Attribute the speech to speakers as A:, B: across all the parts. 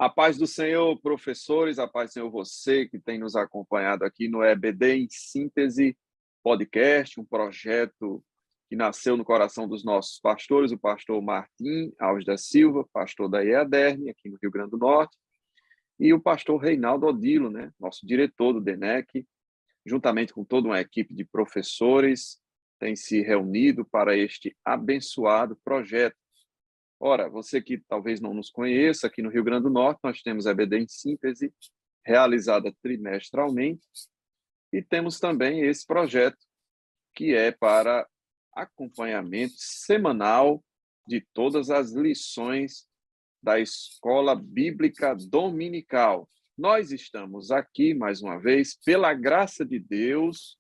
A: A paz do Senhor, professores, a paz do Senhor, você que tem nos acompanhado aqui no EBD em Síntese Podcast, um projeto que nasceu no coração dos nossos pastores, o pastor Martim Alves da Silva, pastor da EADERN, aqui no Rio Grande do Norte, e o pastor Reinaldo Odilo, né, nosso diretor do DENEC, juntamente com toda uma equipe de professores, tem se reunido para este abençoado projeto. Ora, você que talvez não nos conheça, aqui no Rio Grande do Norte nós temos a EBD em Síntese, realizada trimestralmente, e temos também esse projeto, que é para acompanhamento semanal de todas as lições da Escola Bíblica Dominical. Nós estamos aqui, mais uma vez, pela graça de Deus,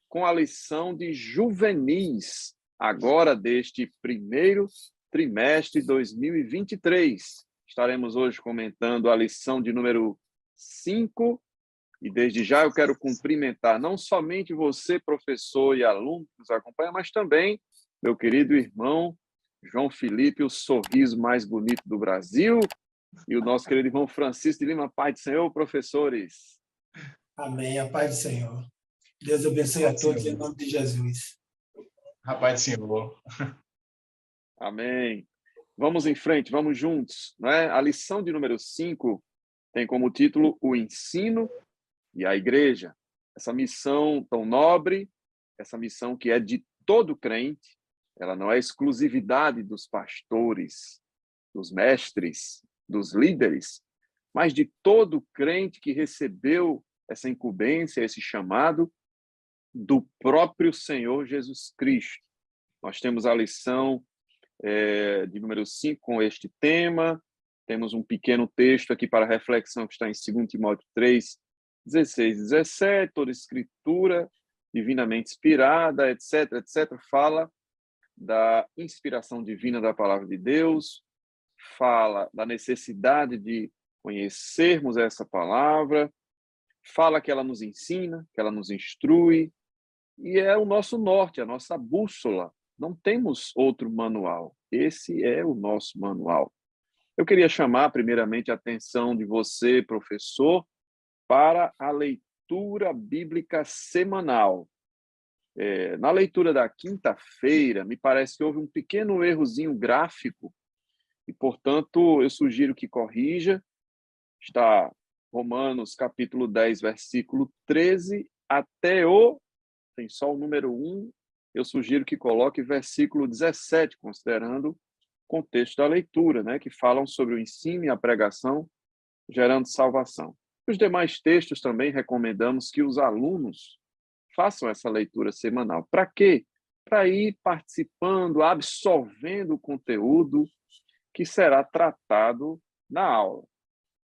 A: com a lição de juvenis, agora deste primeiro trimestre de 2023. Estaremos hoje comentando a lição de número 5, e desde já eu quero cumprimentar não somente você, professor e aluno que nos acompanha, mas também meu querido irmão João Felipe, o sorriso mais bonito do Brasil, e o nosso querido irmão Francisco de Lima. Paz do Senhor, professores.
B: Amém, a paz do Senhor. Deus abençoe a todos em nome de Jesus.
C: A paz do Senhor.
A: Amém. Vamos em frente, vamos juntos, né? A lição de número 5 tem como título o ensino e a igreja. Essa missão tão nobre, essa missão que é de todo crente, ela não é exclusividade dos pastores, dos mestres, dos líderes, mas de todo crente que recebeu essa incumbência, esse chamado do próprio Senhor Jesus Cristo. Nós temos a lição de número 5 com este tema. Temos um pequeno texto aqui para reflexão que está em 2 Timóteo 3, 16 e 17. Toda escritura divinamente inspirada, etc., etc., fala da inspiração divina da palavra de Deus, fala da necessidade de conhecermos essa palavra, fala que ela nos ensina, que ela nos instrui, e é o nosso norte, a nossa bússola. Não temos outro manual. Esse é o nosso manual. Eu queria chamar, primeiramente, a atenção de você, professor, para a leitura bíblica semanal. Na leitura da quinta-feira, me parece que houve um pequeno errozinho gráfico e, portanto, eu sugiro que corrija. Está Romanos, capítulo 10, versículo 13, até tem só o número 1, eu sugiro que coloque versículo 17, considerando o contexto da leitura, né, que falam sobre o ensino e a pregação, gerando salvação. Os demais textos também recomendamos que os alunos façam essa leitura semanal. Para quê? Para ir participando, absorvendo o conteúdo que será tratado na aula.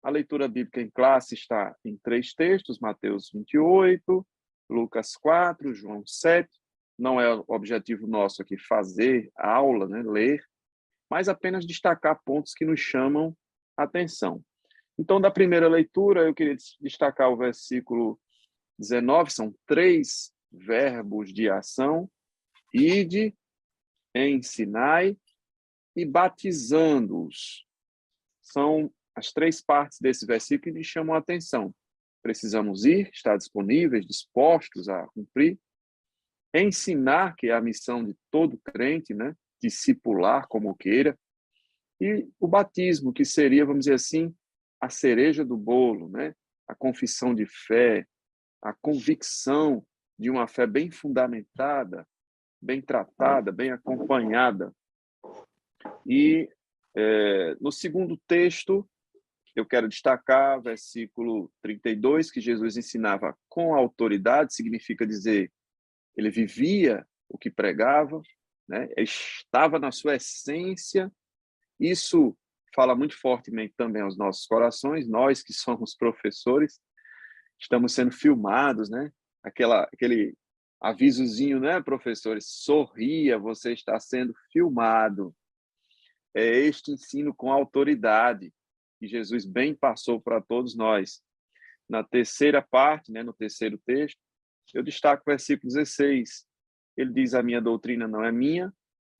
A: A leitura bíblica em classe está em 3 textos, Mateus 28, Lucas 4, João 7. Não é o objetivo nosso aqui fazer a aula, né, ler, mas apenas destacar pontos que nos chamam a atenção. Então, da primeira leitura, eu queria destacar o versículo 19, são 3 verbos de ação: ide, ensinai e batizando-os. São as 3 partes desse versículo que nos chamam a atenção. Precisamos ir, estar disponíveis, dispostos a cumprir. Ensinar, que é a missão de todo crente, né? Discipular, como queira. E o batismo, que seria, vamos dizer assim, a cereja do bolo, né? A confissão de fé, a convicção de uma fé bem fundamentada, bem tratada, bem acompanhada. E no segundo texto, eu quero destacar versículo 32, que Jesus ensinava com autoridade, significa dizer, ele vivia o que pregava, né? Estava na sua essência. Isso fala muito fortemente também aos nossos corações, nós que somos professores, estamos sendo filmados, né? Aquele avisozinho, né, professores? Sorria, você está sendo filmado. É este ensino com autoridade que Jesus bem passou para todos nós. Na terceira parte, né, no terceiro texto, eu destaco o versículo 16. Ele diz, a minha doutrina não é minha,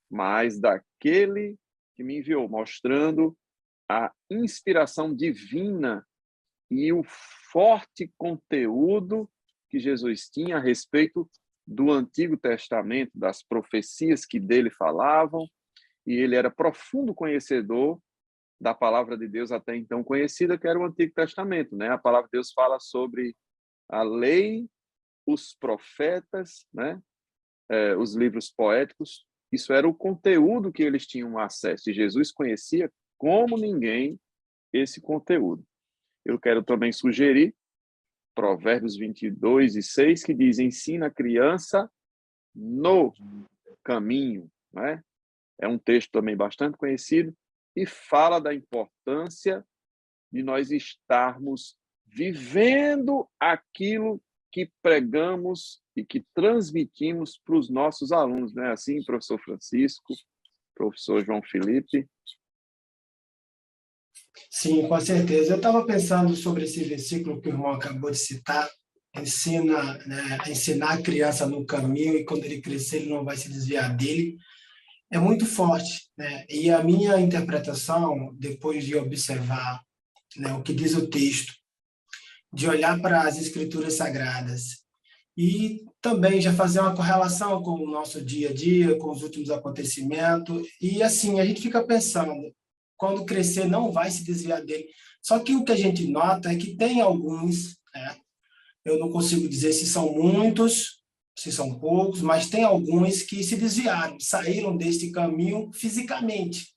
A: mas daquele que me enviou, mostrando a inspiração divina e o forte conteúdo que Jesus tinha a respeito do Antigo Testamento, das profecias que dele falavam, e ele era profundo conhecedor da palavra de Deus até então conhecida, que era o Antigo Testamento, né? A palavra de Deus fala sobre a lei, os profetas, né? Os livros poéticos. Isso era o conteúdo que eles tinham acesso, e Jesus conhecia como ninguém esse conteúdo. Eu quero também sugerir Provérbios 22:6, que diz: ensina a criança no caminho, né? É um texto também bastante conhecido e fala da importância de nós estarmos vivendo aquilo que pregamos e que transmitimos para os nossos alunos, não é assim, professor Francisco, professor João Felipe?
B: Sim, com certeza. Eu estava pensando sobre esse versículo que o irmão acabou de citar, ensinar a criança no caminho e quando ele crescer ele não vai se desviar dele. É muito forte, né? E a minha interpretação, depois de observar, né, o que diz o texto, de olhar para as escrituras sagradas e também já fazer uma correlação com o nosso dia a dia, com os últimos acontecimentos, e assim, a gente fica pensando, quando crescer não vai se desviar dele. Só que o que a gente nota é que tem alguns, né? Eu não consigo dizer se são muitos, se são poucos, mas tem alguns que se desviaram, saíram deste caminho fisicamente.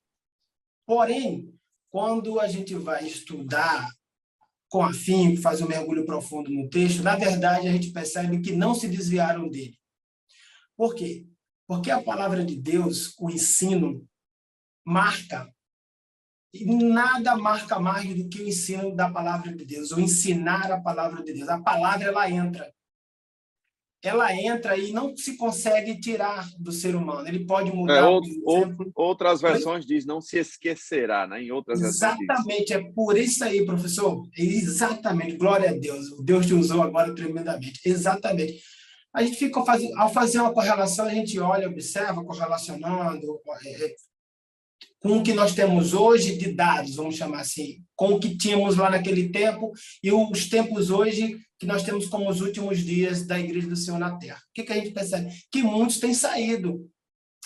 B: Porém, quando a gente vai estudar com afinco, faz um mergulho profundo no texto, na verdade, a gente percebe que não se desviaram dele. Por quê? Porque a palavra de Deus, o ensino, marca. E nada marca mais do que o ensino da palavra de Deus, o ensinar a palavra de Deus. A palavra, ela entra. Ela entra e não se consegue tirar do ser humano. Ele pode mudar, por exemplo.
A: Outras versões diz não se esquecerá, né? Em outras versões diz.
B: Exatamente, é por isso aí, professor. Exatamente, glória a Deus. Deus te usou agora tremendamente. Exatamente. A gente fica ao fazer uma correlação, a gente olha, observa, correlacionando com o que nós temos hoje de dados, vamos chamar assim, com o que tínhamos lá naquele tempo e os tempos hoje que nós temos como os últimos dias da Igreja do Senhor na Terra. O que a gente percebe? Que muitos têm saído,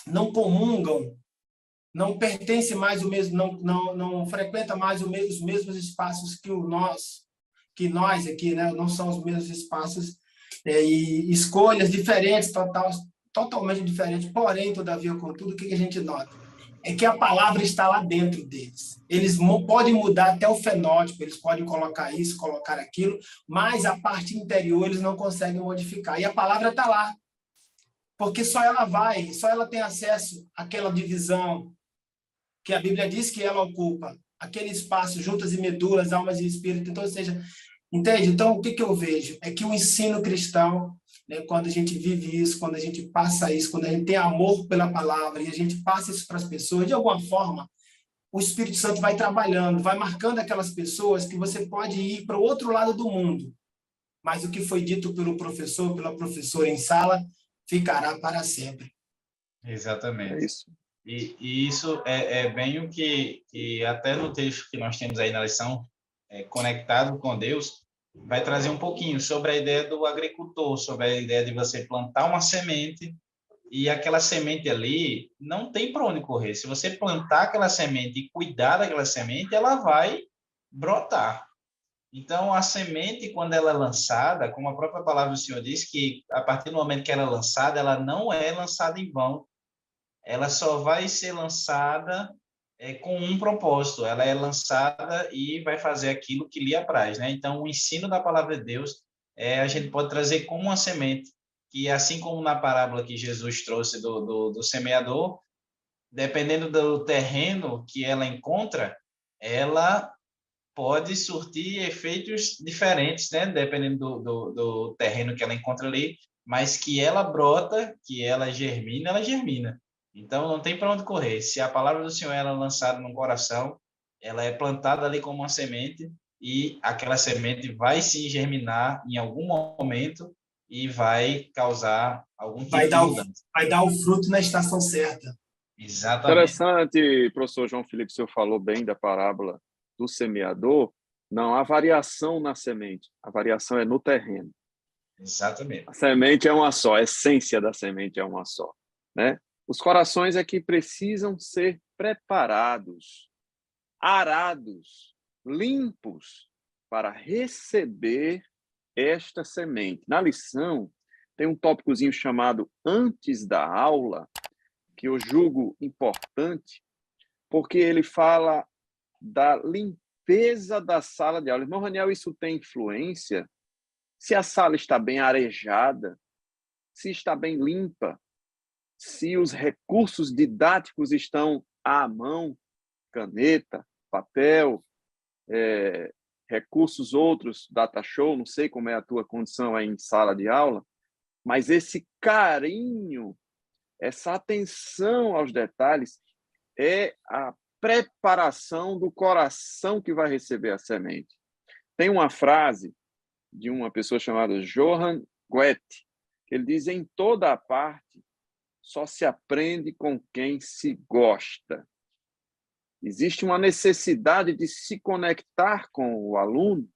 B: não comungam, não pertence mais o mesmo, não frequenta mais os mesmos espaços que nós aqui, né? Não são os mesmos espaços e escolhas diferentes, totalmente diferentes. Porém, todavia, contudo, o que a gente nota? É que a palavra está lá dentro deles. Eles podem mudar até o fenótipo, eles podem colocar isso, colocar aquilo, mas a parte interior eles não conseguem modificar. E a palavra está lá, porque só ela tem acesso àquela divisão que a Bíblia diz que ela ocupa, aquele espaço, juntas e medulas, almas e espírito. Então, ou seja, entende? Então, o que eu vejo? É que o ensino cristão, né, quando a gente vive isso, quando a gente passa isso, quando a gente tem amor pela palavra e a gente passa isso para as pessoas, de alguma forma, o Espírito Santo vai trabalhando, vai marcando aquelas pessoas que você pode ir para o outro lado do mundo. Mas o que foi dito pelo professor, pela professora em sala, ficará para sempre.
C: Exatamente.
A: É isso.
C: E isso é bem o que até no texto que nós temos aí na lição, conectado com Deus, vai trazer um pouquinho sobre a ideia do agricultor, sobre a ideia de você plantar uma semente e aquela semente ali não tem para onde correr. Se você plantar aquela semente e cuidar daquela semente, ela vai brotar. Então, a semente, quando ela é lançada, como a própria palavra do Senhor diz, que a partir do momento que ela é lançada, ela não é lançada em vão. Ela só vai ser lançada com um propósito. Ela é lançada e vai fazer aquilo que lhe apraz, né? Então, o ensino da palavra de Deus, a gente pode trazer como uma semente, que assim como na parábola que Jesus trouxe do semeador, dependendo do terreno que ela encontra, ela pode surtir efeitos diferentes, né? Dependendo do terreno que ela encontra ali, mas que ela brota, que ela germina, ela germina. Então, não tem para onde correr. Se a palavra do Senhor é lançada no coração, ela é plantada ali como uma semente e aquela semente vai se germinar em algum momento e vai causar algum tipo de mudança.
B: Vai dar o fruto na estação certa.
C: Exatamente.
A: Interessante, professor João Felipe, o senhor falou bem da parábola do semeador. Não há variação na semente, a variação é no terreno.
C: Exatamente.
A: A semente é uma só, a essência da semente é uma só, né? Os corações é que precisam ser preparados, arados, limpos para receber esta semente. Na lição, tem um tópicozinho chamado antes da aula, que eu julgo importante, porque ele fala da limpeza da sala de aula. Irmão Raniel, isso tem influência? Se a sala está bem arejada, se está bem limpa, se os recursos didáticos estão à mão, caneta, papel, recursos outros, data show, não sei como é a tua condição aí em sala de aula, mas esse carinho, essa atenção aos detalhes é a preparação do coração que vai receber a semente. Tem uma frase de uma pessoa chamada Johann Goethe, que ele diz: em toda a parte só se aprende com quem se gosta. Existe uma necessidade de se conectar com o aluno,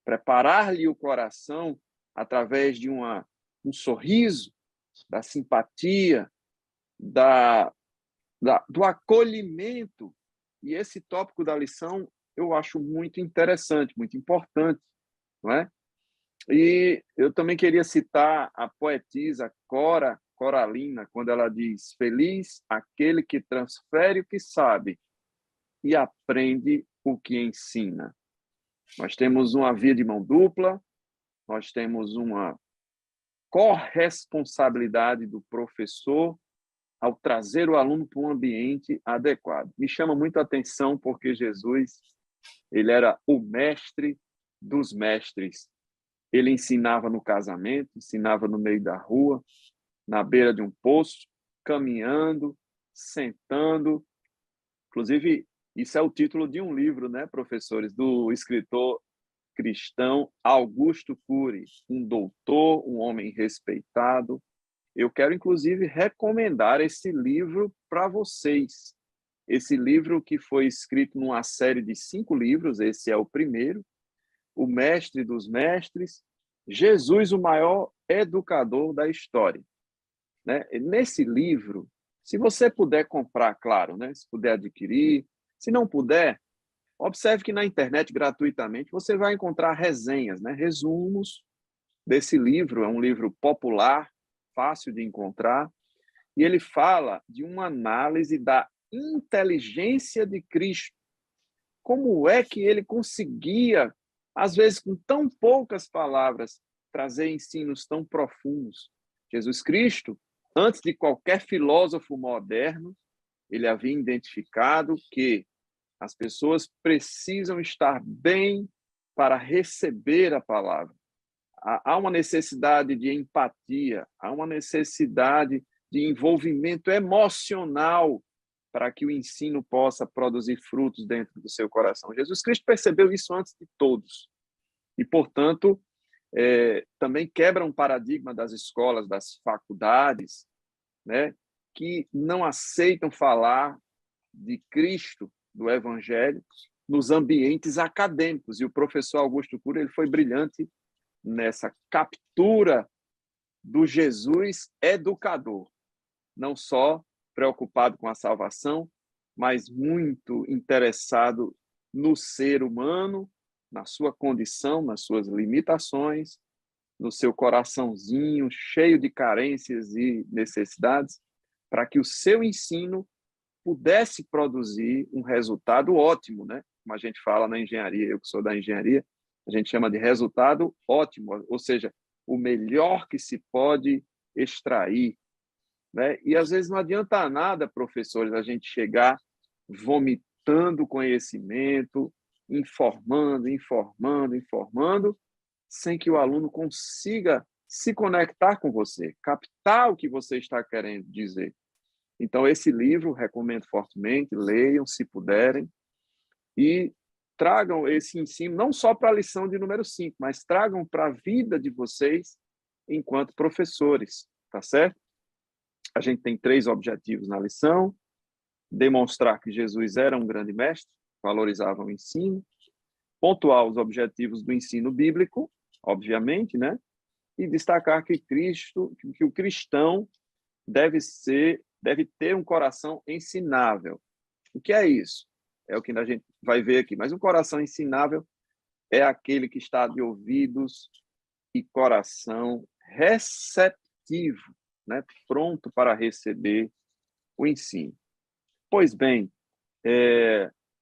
A: preparar-lhe o coração através de um sorriso, da simpatia, do acolhimento. E esse tópico da lição eu acho muito interessante, muito importante, não é? E eu também queria citar a poetisa Cora Coralina, quando ela diz: feliz aquele que transfere o que sabe e aprende o que ensina. Nós temos uma via de mão dupla, nós temos uma corresponsabilidade do professor ao trazer o aluno para um ambiente adequado. Me chama muito a atenção porque Jesus, ele era o mestre dos mestres. Ele ensinava no casamento, ensinava no meio da rua, na beira de um poço, caminhando, sentando. Inclusive, isso é o título de um livro, né, professores, do escritor cristão Augusto Cury, um doutor, um homem respeitado. Eu quero, inclusive, recomendar esse livro para vocês. Esse livro que foi escrito numa série de 5 livros, esse é o primeiro, O Mestre dos Mestres, Jesus, o maior educador da história. Né? Nesse livro, se você puder comprar, claro, né? Se puder adquirir, se não puder, observe que na internet, gratuitamente, você vai encontrar resenhas, né? Resumos desse livro. É um livro popular, fácil de encontrar, e ele fala de uma análise da inteligência de Cristo. Como é que ele conseguia, às vezes com tão poucas palavras, trazer ensinos tão profundos? Jesus Cristo, antes de qualquer filósofo moderno, ele havia identificado que as pessoas precisam estar bem para receber a palavra. Há uma necessidade de empatia, há uma necessidade de envolvimento emocional para que o ensino possa produzir frutos dentro do seu coração. Jesus Cristo percebeu isso antes de todos. E, portanto, também quebra um paradigma das escolas, das faculdades, né, que não aceitam falar de Cristo, do Evangelho, nos ambientes acadêmicos. E o professor Augusto Cury, ele foi brilhante nessa captura do Jesus educador, não só preocupado com a salvação, mas muito interessado no ser humano, na sua condição, nas suas limitações, no seu coraçãozinho cheio de carências e necessidades, para que o seu ensino pudesse produzir um resultado ótimo, né? Como a gente fala na engenharia, eu que sou da engenharia, a gente chama de resultado ótimo, ou seja, o melhor que se pode extrair, né? E às vezes não adianta nada, professores, a gente chegar vomitando conhecimento, informando, sem que o aluno consiga se conectar com você, captar o que você está querendo dizer. Então, esse livro, recomendo fortemente, leiam, se puderem, e tragam esse ensino, não só para a lição de número 5, mas tragam para a vida de vocês enquanto professores, tá certo? A gente tem 3 objetivos na lição: demonstrar que Jesus era um grande mestre, valorizava o ensino, pontuar os objetivos do ensino bíblico, obviamente, né? E destacar que o cristão deve ter um coração ensinável. O que é isso? É o que a gente vai ver aqui. Mas um coração ensinável é aquele que está de ouvidos e coração receptivo, né? Pronto para receber o ensino. Pois bem,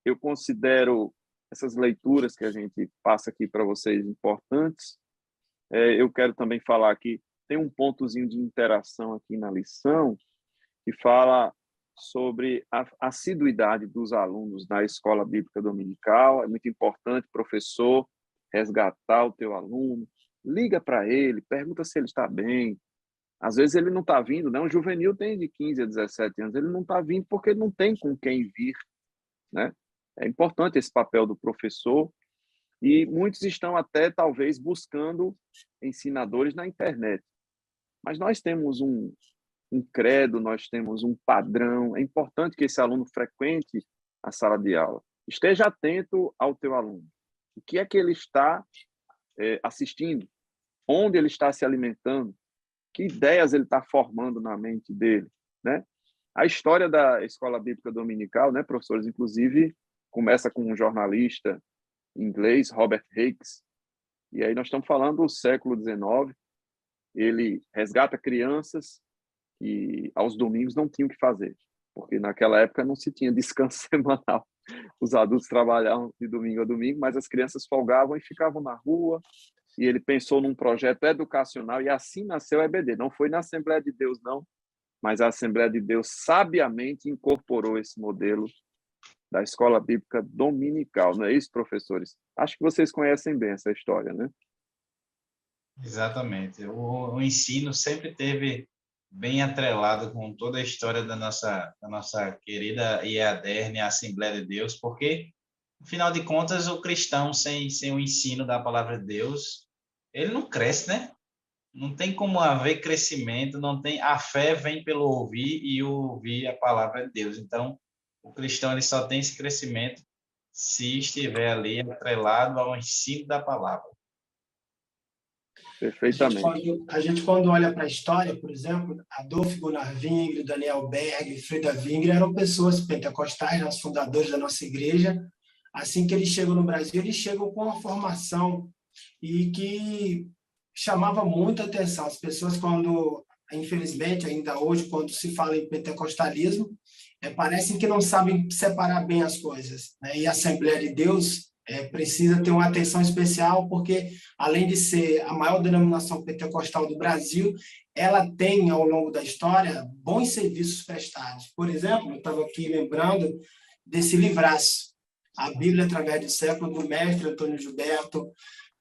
A: eu considero essas leituras que a gente passa aqui para vocês importantes. Eu quero também falar aqui, tem um pontozinho de interação aqui na lição, que fala sobre a assiduidade dos alunos na escola bíblica dominical. É muito importante, professor, resgatar o teu aluno, liga para ele, pergunta se ele está bem. Às vezes ele não está vindo, né? Um juvenil tem de 15 a 17 anos, ele não está vindo porque ele não tem com quem vir, né? É importante esse papel do professor, e muitos estão até, talvez, buscando ensinadores na internet. Mas nós temos um credo, nós temos um padrão. É importante que esse aluno frequente a sala de aula. Esteja atento ao teu aluno. O que é que ele está assistindo? Onde ele está se alimentando? Que ideias ele está formando na mente dele, né? A história da Escola Bíblica Dominical, né, professores, inclusive, começa com um jornalista inglês, Robert Hakes, e aí nós estamos falando do século XIX. Ele resgata crianças que aos domingos não tinham o que fazer, porque naquela época não se tinha descanso semanal. Os adultos trabalhavam de domingo a domingo, mas as crianças folgavam e ficavam na rua, e ele pensou num projeto educacional, e assim nasceu a EBD. Não foi na Assembleia de Deus, não, mas a Assembleia de Deus sabiamente incorporou esse modelo da Escola Bíblica Dominical. Não é isso, professores? Acho que vocês conhecem bem essa história, né?
C: Exatamente. O ensino sempre teve bem atrelado com toda a história da nossa querida IEADERN, a Assembleia de Deus, porque, afinal de contas, o cristão sem o ensino da palavra de Deus, ele não cresce, né? Não tem como haver crescimento, não tem. A fé vem pelo ouvir e ouvir a palavra de Deus. Então, o cristão ele só tem esse crescimento se estiver ali atrelado ao ensino da palavra.
A: Perfeitamente.
B: A gente, quando olha para a história, por exemplo, Adolf Gunnar Zwingli, Daniel Berg, Frida Zwingli eram pessoas pentecostais, os fundadores da nossa igreja. Assim que eles chegam no Brasil, eles chegam com uma formação e que chamava muita atenção. As pessoas, quando, infelizmente, ainda hoje, quando se fala em pentecostalismo, parecem que não sabem separar bem as coisas, né? E a Assembleia de Deus precisa ter uma atenção especial, porque, além de ser a maior denominação pentecostal do Brasil, ela tem, ao longo da história, bons serviços prestados. Por exemplo, eu estava aqui lembrando desse livraço, A Bíblia através do século, do mestre Antônio Gilberto.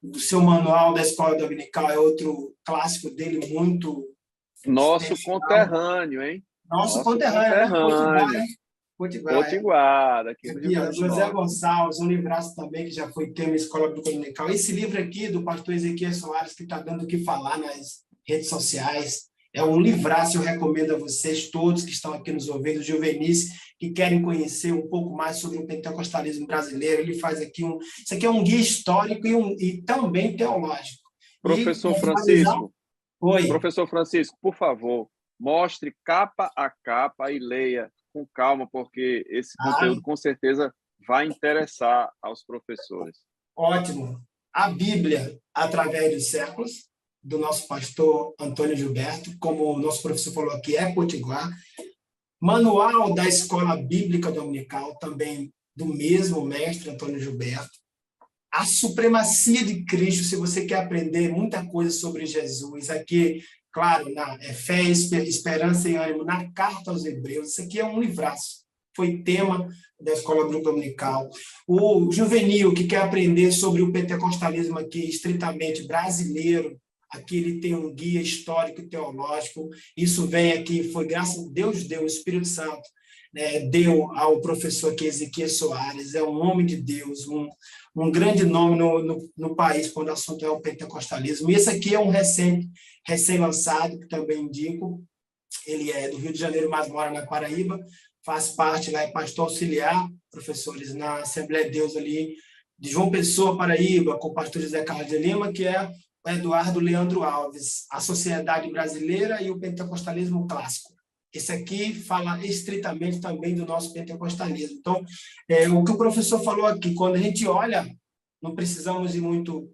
B: Do seu manual da Escola Dominical é outro clássico dele, muito
A: Nosso
B: especial.
A: Conterrâneo, hein?
B: Nosso conterrâneo,
A: Potiguar, aqui no Rio Grande do
B: José
A: Norte.
B: Gonçalves, um livraço também que já foi tema Escola Dominical. Esse livro aqui, do pastor Ezequiel Soares, que está dando o que falar nas redes sociais, é um livraço, eu recomendo a vocês, todos que estão aqui nos ouvindo, juvenis, que querem conhecer um pouco mais sobre o pentecostalismo brasileiro. Ele faz aqui isso aqui é um guia histórico e também teológico.
A: Professor Francisco, por favor, mostre capa a capa e leia com calma, porque esse conteúdo com certeza vai interessar aos professores.
B: Ótimo. A Bíblia através dos séculos, do nosso pastor Antônio Gilberto, como o nosso professor falou aqui, é Potiguar. Manual da Escola Bíblica Dominical, também do mesmo mestre Antônio Gilberto. A Supremacia de Cristo, se você quer aprender muita coisa sobre Jesus, aqui, claro, na Fé, Esperança e Ânimo, na Carta aos Hebreus, isso aqui é um livraço. Foi tema da Escola Bíblica Dominical. O juvenil, que quer aprender sobre o pentecostalismo aqui, estritamente brasileiro, aqui ele tem um guia histórico e teológico. Isso vem aqui, foi graças a Deus, deu o Espírito Santo, né, deu ao professor aqui, Ezequiel Soares, é um homem de Deus, um grande nome no país quando o assunto é o pentecostalismo. E esse aqui é um recém-lançado, que também indico. Ele é do Rio de Janeiro, mas mora na Paraíba. faz parte lá, é pastor auxiliar, professores, na Assembleia de Deus ali de João Pessoa, Paraíba, com o pastor José Carlos de Lima, que é o Eduardo Leandro Alves, a Sociedade Brasileira e o Pentecostalismo Clássico. Esse aqui fala estritamente também do nosso pentecostalismo. Então, o que o professor falou aqui, quando a gente olha, não precisamos ir muito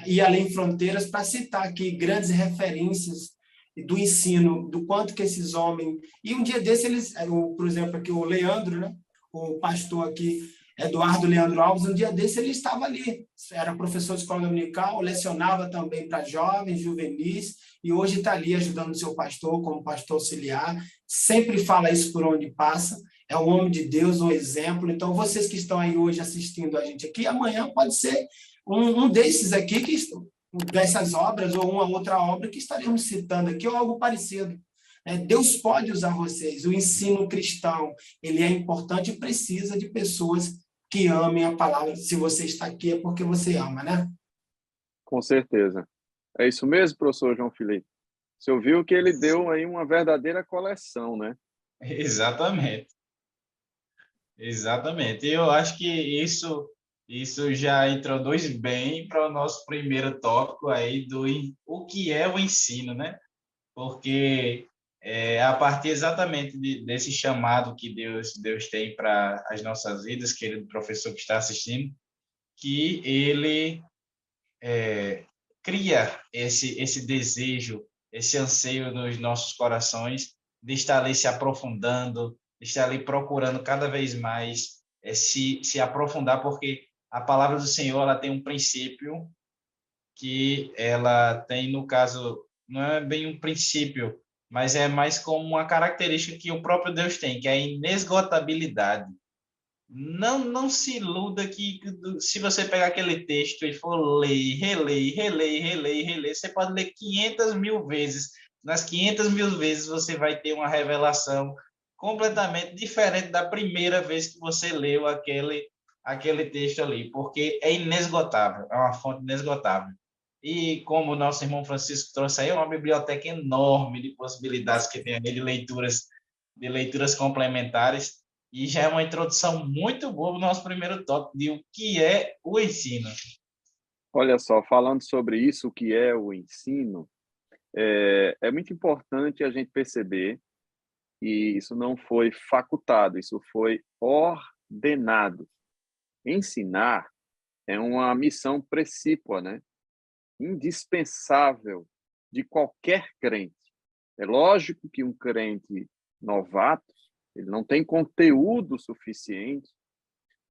B: ir além fronteiras para citar aqui grandes referências do ensino, do quanto que esses homens... E um dia desse, por exemplo, aqui o Leandro, né? O pastor aqui, Eduardo Leandro Alves, um dia desse ele estava ali, era professor de escola dominical, lecionava também para jovens, juvenis, e hoje está ali ajudando o seu pastor como pastor auxiliar, sempre fala isso por onde passa, é um homem de Deus, um exemplo. Então, vocês que estão aí hoje assistindo a gente aqui, amanhã pode ser um desses aqui, dessas obras, ou uma outra obra que estaremos citando aqui, ou algo parecido. Deus pode usar vocês. O ensino cristão, ele é importante e precisa de pessoas que amem a palavra. Se você está aqui é porque você ama, né?
A: Com certeza. É isso mesmo, professor João Felipe? Você ouviu que ele deu aí uma verdadeira coleção, né?
C: Exatamente. Exatamente. Eu acho que isso já introduz bem para o nosso primeiro tópico aí do o que é o ensino, né? Porque a partir exatamente desse chamado que Deus tem para as nossas vidas, querido professor que está assistindo, que ele cria esse desejo, esse anseio nos nossos corações de estar ali se aprofundando, de estar ali procurando cada vez mais se aprofundar, porque a palavra do Senhor ela tem um princípio que ela tem, no caso, não é bem um princípio, mas é mais como uma característica que o próprio Deus tem, que é a inesgotabilidade. Não se iluda que se você pegar aquele texto e for ler, reler, você pode ler 500 mil vezes. Nas 500 mil vezes você vai ter uma revelação completamente diferente da primeira vez que você leu aquele texto ali, porque é inesgotável, é uma fonte inesgotável. E como o nosso irmão Francisco trouxe aí, é uma biblioteca enorme de possibilidades que tem aí de leituras complementares, e já é uma introdução muito boa no nosso primeiro tópico de o que é o ensino.
A: Olha só, falando sobre isso, o que é o ensino, é muito importante a gente perceber que isso não foi facultado, isso foi ordenado. Ensinar é uma missão precípua, né? Indispensável de qualquer crente. É lógico que um crente novato, ele não tem conteúdo suficiente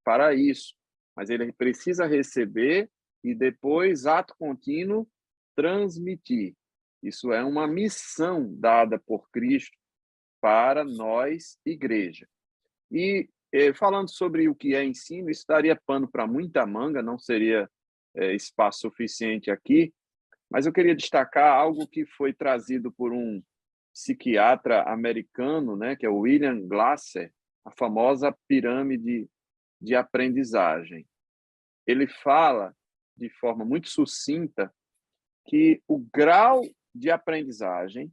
A: para isso, mas ele precisa receber e depois, ato contínuo, transmitir. Isso é uma missão dada por Cristo para nós, igreja. E falando sobre o que é ensino, isso daria pano para muita manga, não seria espaço suficiente aqui, mas eu queria destacar algo que foi trazido por um psiquiatra americano, né, que é o William Glasser, a famosa pirâmide de aprendizagem. Ele fala de forma muito sucinta que o grau de aprendizagem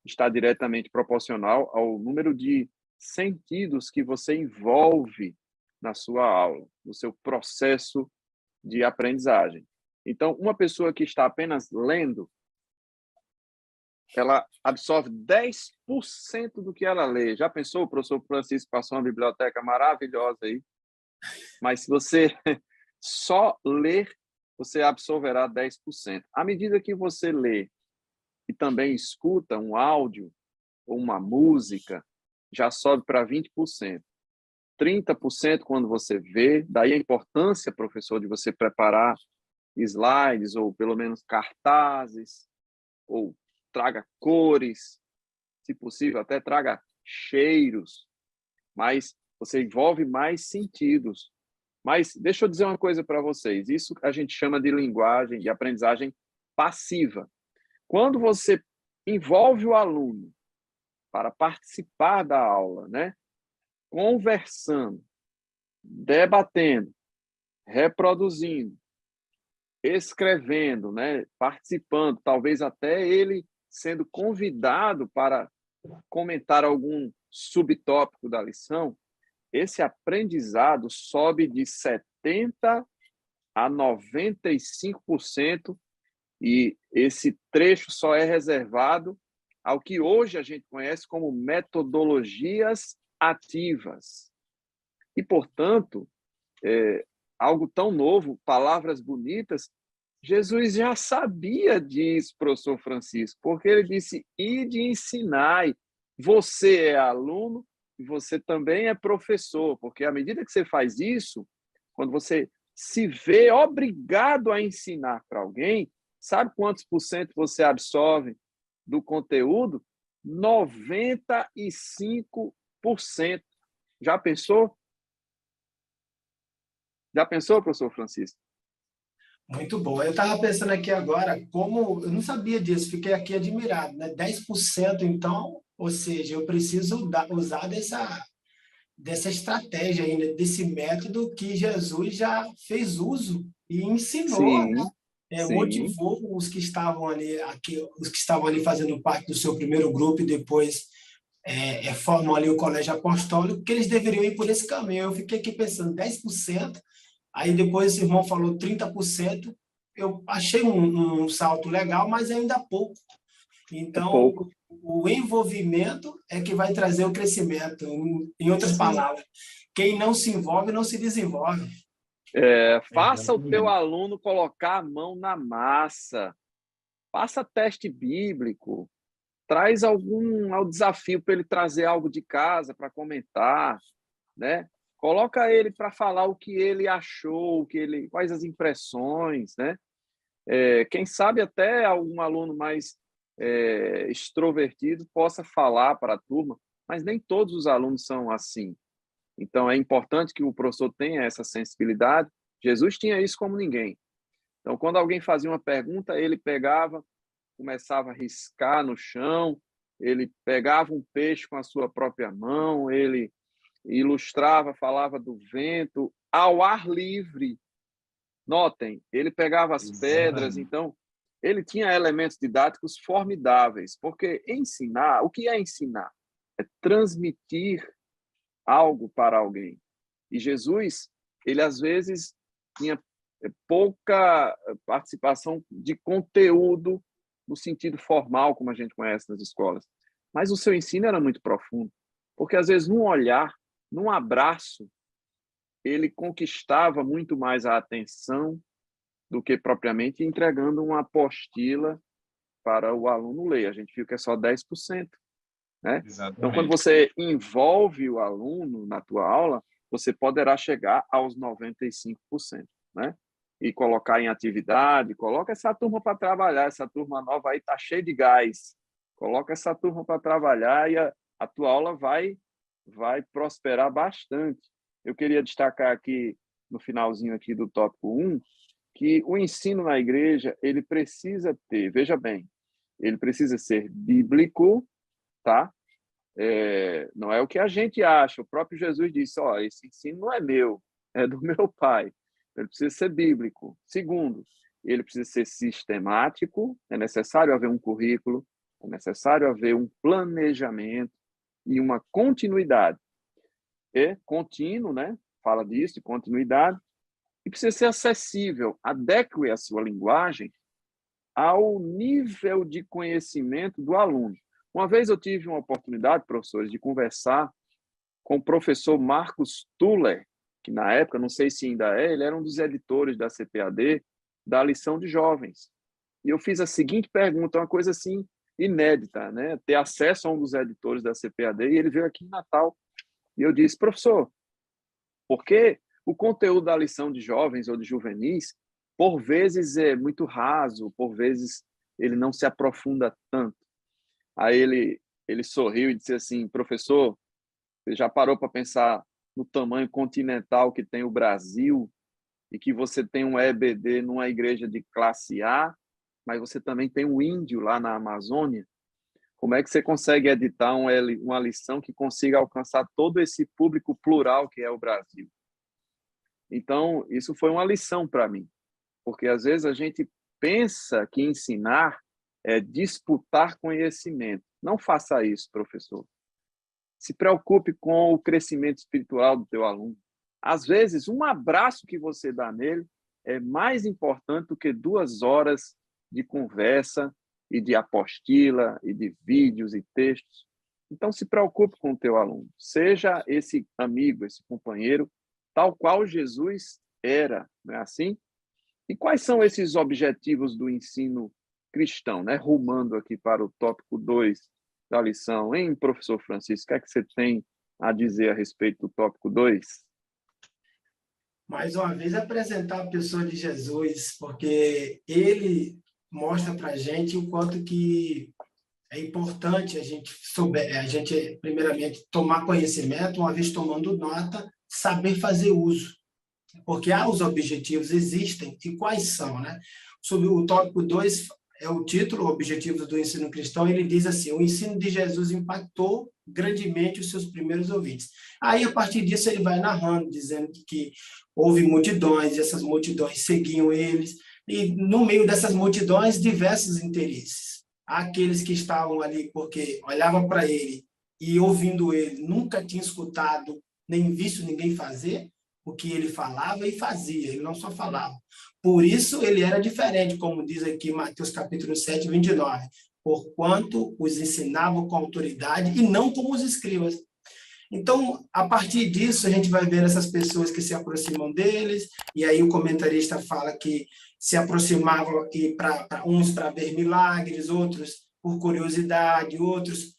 A: está diretamente proporcional ao número de sentidos que você envolve na sua aula, no seu processo de aprendizagem. Então, uma pessoa que está apenas lendo, ela absorve 10% do que ela lê. Já pensou? O professor Francisco passou uma biblioteca maravilhosa aí. Mas se você só ler, você absorverá 10%. À medida que você lê e também escuta um áudio ou uma música, já sobe para 20%. 30% quando você vê, daí a importância, professor, de você preparar slides ou pelo menos cartazes, ou traga cores, se possível, até traga cheiros, mas você envolve mais sentidos. Mas deixa eu dizer uma coisa para vocês, isso a gente chama de linguagem e aprendizagem passiva. Quando você envolve o aluno para participar da aula, né? Conversando, debatendo, reproduzindo, escrevendo, né? Participando, talvez até ele sendo convidado para comentar algum subtópico da lição, esse aprendizado sobe de 70% a 95%, e esse trecho só é reservado ao que hoje a gente conhece como metodologias ativas. E, portanto, algo tão novo, palavras bonitas, Jesus já sabia disso, professor Francisco, porque ele disse, ide e ensinai. Você é aluno e você também é professor, porque à medida que você faz isso, quando você se vê obrigado a ensinar para alguém, sabe quantos por cento você absorve do conteúdo? 95%. Já pensou? Já pensou, professor Francisco?
B: Muito bom. Eu estava pensando aqui agora, como eu não sabia disso, fiquei aqui admirado, né? 10%, então, ou seja, eu preciso usar dessa estratégia ainda, desse método que Jesus já fez uso e ensinou,
A: Sim, sim,
B: motivou os que estavam ali, os que estavam ali fazendo parte do seu primeiro grupo e depois formam ali o colégio apostólico, que eles deveriam ir por esse caminho. Eu fiquei aqui pensando, 10%, aí depois o irmão falou 30%, eu achei um salto legal, mas ainda pouco.
A: é
B: Então,
A: pouco.
B: o envolvimento é que vai trazer o crescimento. Em outras
A: Sim.
B: palavras, quem não se envolve, não se desenvolve.
A: Faça o teu
C: Exatamente.
A: aluno colocar a mão na massa. Faça teste bíblico. Traz ao desafio para ele trazer algo de casa para comentar, né? Coloca ele para falar o que ele achou, quais as impressões, né? Quem sabe até algum aluno mais extrovertido possa falar para a turma, mas nem todos os alunos são assim. Então, é importante que o professor tenha essa sensibilidade. Jesus tinha isso como ninguém. Então, quando alguém fazia uma pergunta, ele pegava, começava a riscar no chão, ele pegava um peixe com a sua própria mão, ele ilustrava, falava do vento, ao ar livre. Notem, ele pegava as pedras,
C: Exatamente.
A: então, ele tinha elementos didáticos formidáveis, porque ensinar, o que é ensinar? É transmitir algo para alguém. E Jesus, ele às vezes tinha pouca participação de conteúdo no sentido formal, como a gente conhece nas escolas. Mas o seu ensino era muito profundo, porque às vezes num olhar, num abraço, ele conquistava muito mais a atenção do que propriamente entregando uma apostila para o aluno ler. A gente viu que é só 10%. Né? Então, quando
C: Exatamente.
A: você envolve o aluno na tua aula, você poderá chegar aos 95%, né? E colocar em atividade, coloca essa turma para trabalhar, essa turma nova aí está cheia de gás, coloca essa turma para trabalhar e a tua aula vai prosperar bastante. Eu queria destacar aqui, no finalzinho aqui do tópico 1, que o ensino na igreja, ele precisa ter, veja bem, ele precisa ser bíblico, tá? Não é o que a gente acha. O próprio Jesus disse, esse ensino não é meu, é do meu Pai. Ele precisa ser bíblico. Segundo, ele precisa ser sistemático, é necessário haver um currículo, é necessário haver um planejamento e uma continuidade. Contínuo, né? Fala disso, de continuidade, e precisa ser acessível, adeque a sua linguagem ao nível de conhecimento do aluno. Uma vez eu tive uma oportunidade, professores, de conversar com o professor Marcos Tuller, que na época, não sei se ainda é, ele era um dos editores da CPAD, da lição de jovens. E eu fiz a seguinte pergunta, uma coisa assim inédita, né? Ter acesso a um dos editores da CPAD, e ele veio aqui em Natal. E eu disse, professor, por que o conteúdo da lição de jovens ou de juvenis, por vezes é muito raso, por vezes ele não se aprofunda tanto? Aí ele sorriu e disse assim, professor, você já parou para pensar no tamanho continental que tem o Brasil e que você tem um EBD numa igreja de classe A, mas você também tem um índio lá na Amazônia? Como é que você consegue editar uma lição que consiga alcançar todo esse público plural que é o Brasil? Então, isso foi uma lição para mim, porque às vezes a gente pensa que ensinar é disputar conhecimento. Não faça isso, professor. Se preocupe com o crescimento espiritual do teu aluno. Às vezes, um abraço que você dá nele é mais importante do que 2 horas de conversa e de apostila e de vídeos e textos. Então, se preocupe com o teu aluno. Seja esse amigo, esse companheiro, tal qual Jesus era, não é assim? E quais são esses objetivos do ensino cristão, né? Rumando aqui para o tópico 2 da lição. Hein, professor Francisco, o que é que você tem a dizer a respeito do tópico 2?
B: Mais uma vez, apresentar a pessoa de Jesus, porque ele mostra para a gente o quanto que é importante a gente, primeiramente, tomar conhecimento, uma vez tomando nota, saber fazer uso. Porque os objetivos existem, e quais são, né? Sobre o tópico 2, é o título, Objetivos do Ensino Cristão, ele diz assim: o ensino de Jesus impactou grandemente os seus primeiros ouvintes. Aí, a partir disso, ele vai narrando, dizendo que houve multidões, e essas multidões seguiam eles, e no meio dessas multidões, diversos interesses. Há aqueles que estavam ali porque olhavam para ele e, ouvindo ele, nunca tinham escutado, nem visto ninguém fazer o que ele falava e fazia, ele não só falava. Por isso, ele era diferente, como diz aqui Mateus capítulo 7, 29, porquanto os ensinavam com autoridade e não como os escribas. Então, a partir disso, a gente vai ver essas pessoas que se aproximam deles, e aí o comentarista fala que se aproximavam uns para ver milagres, outros por curiosidade, outros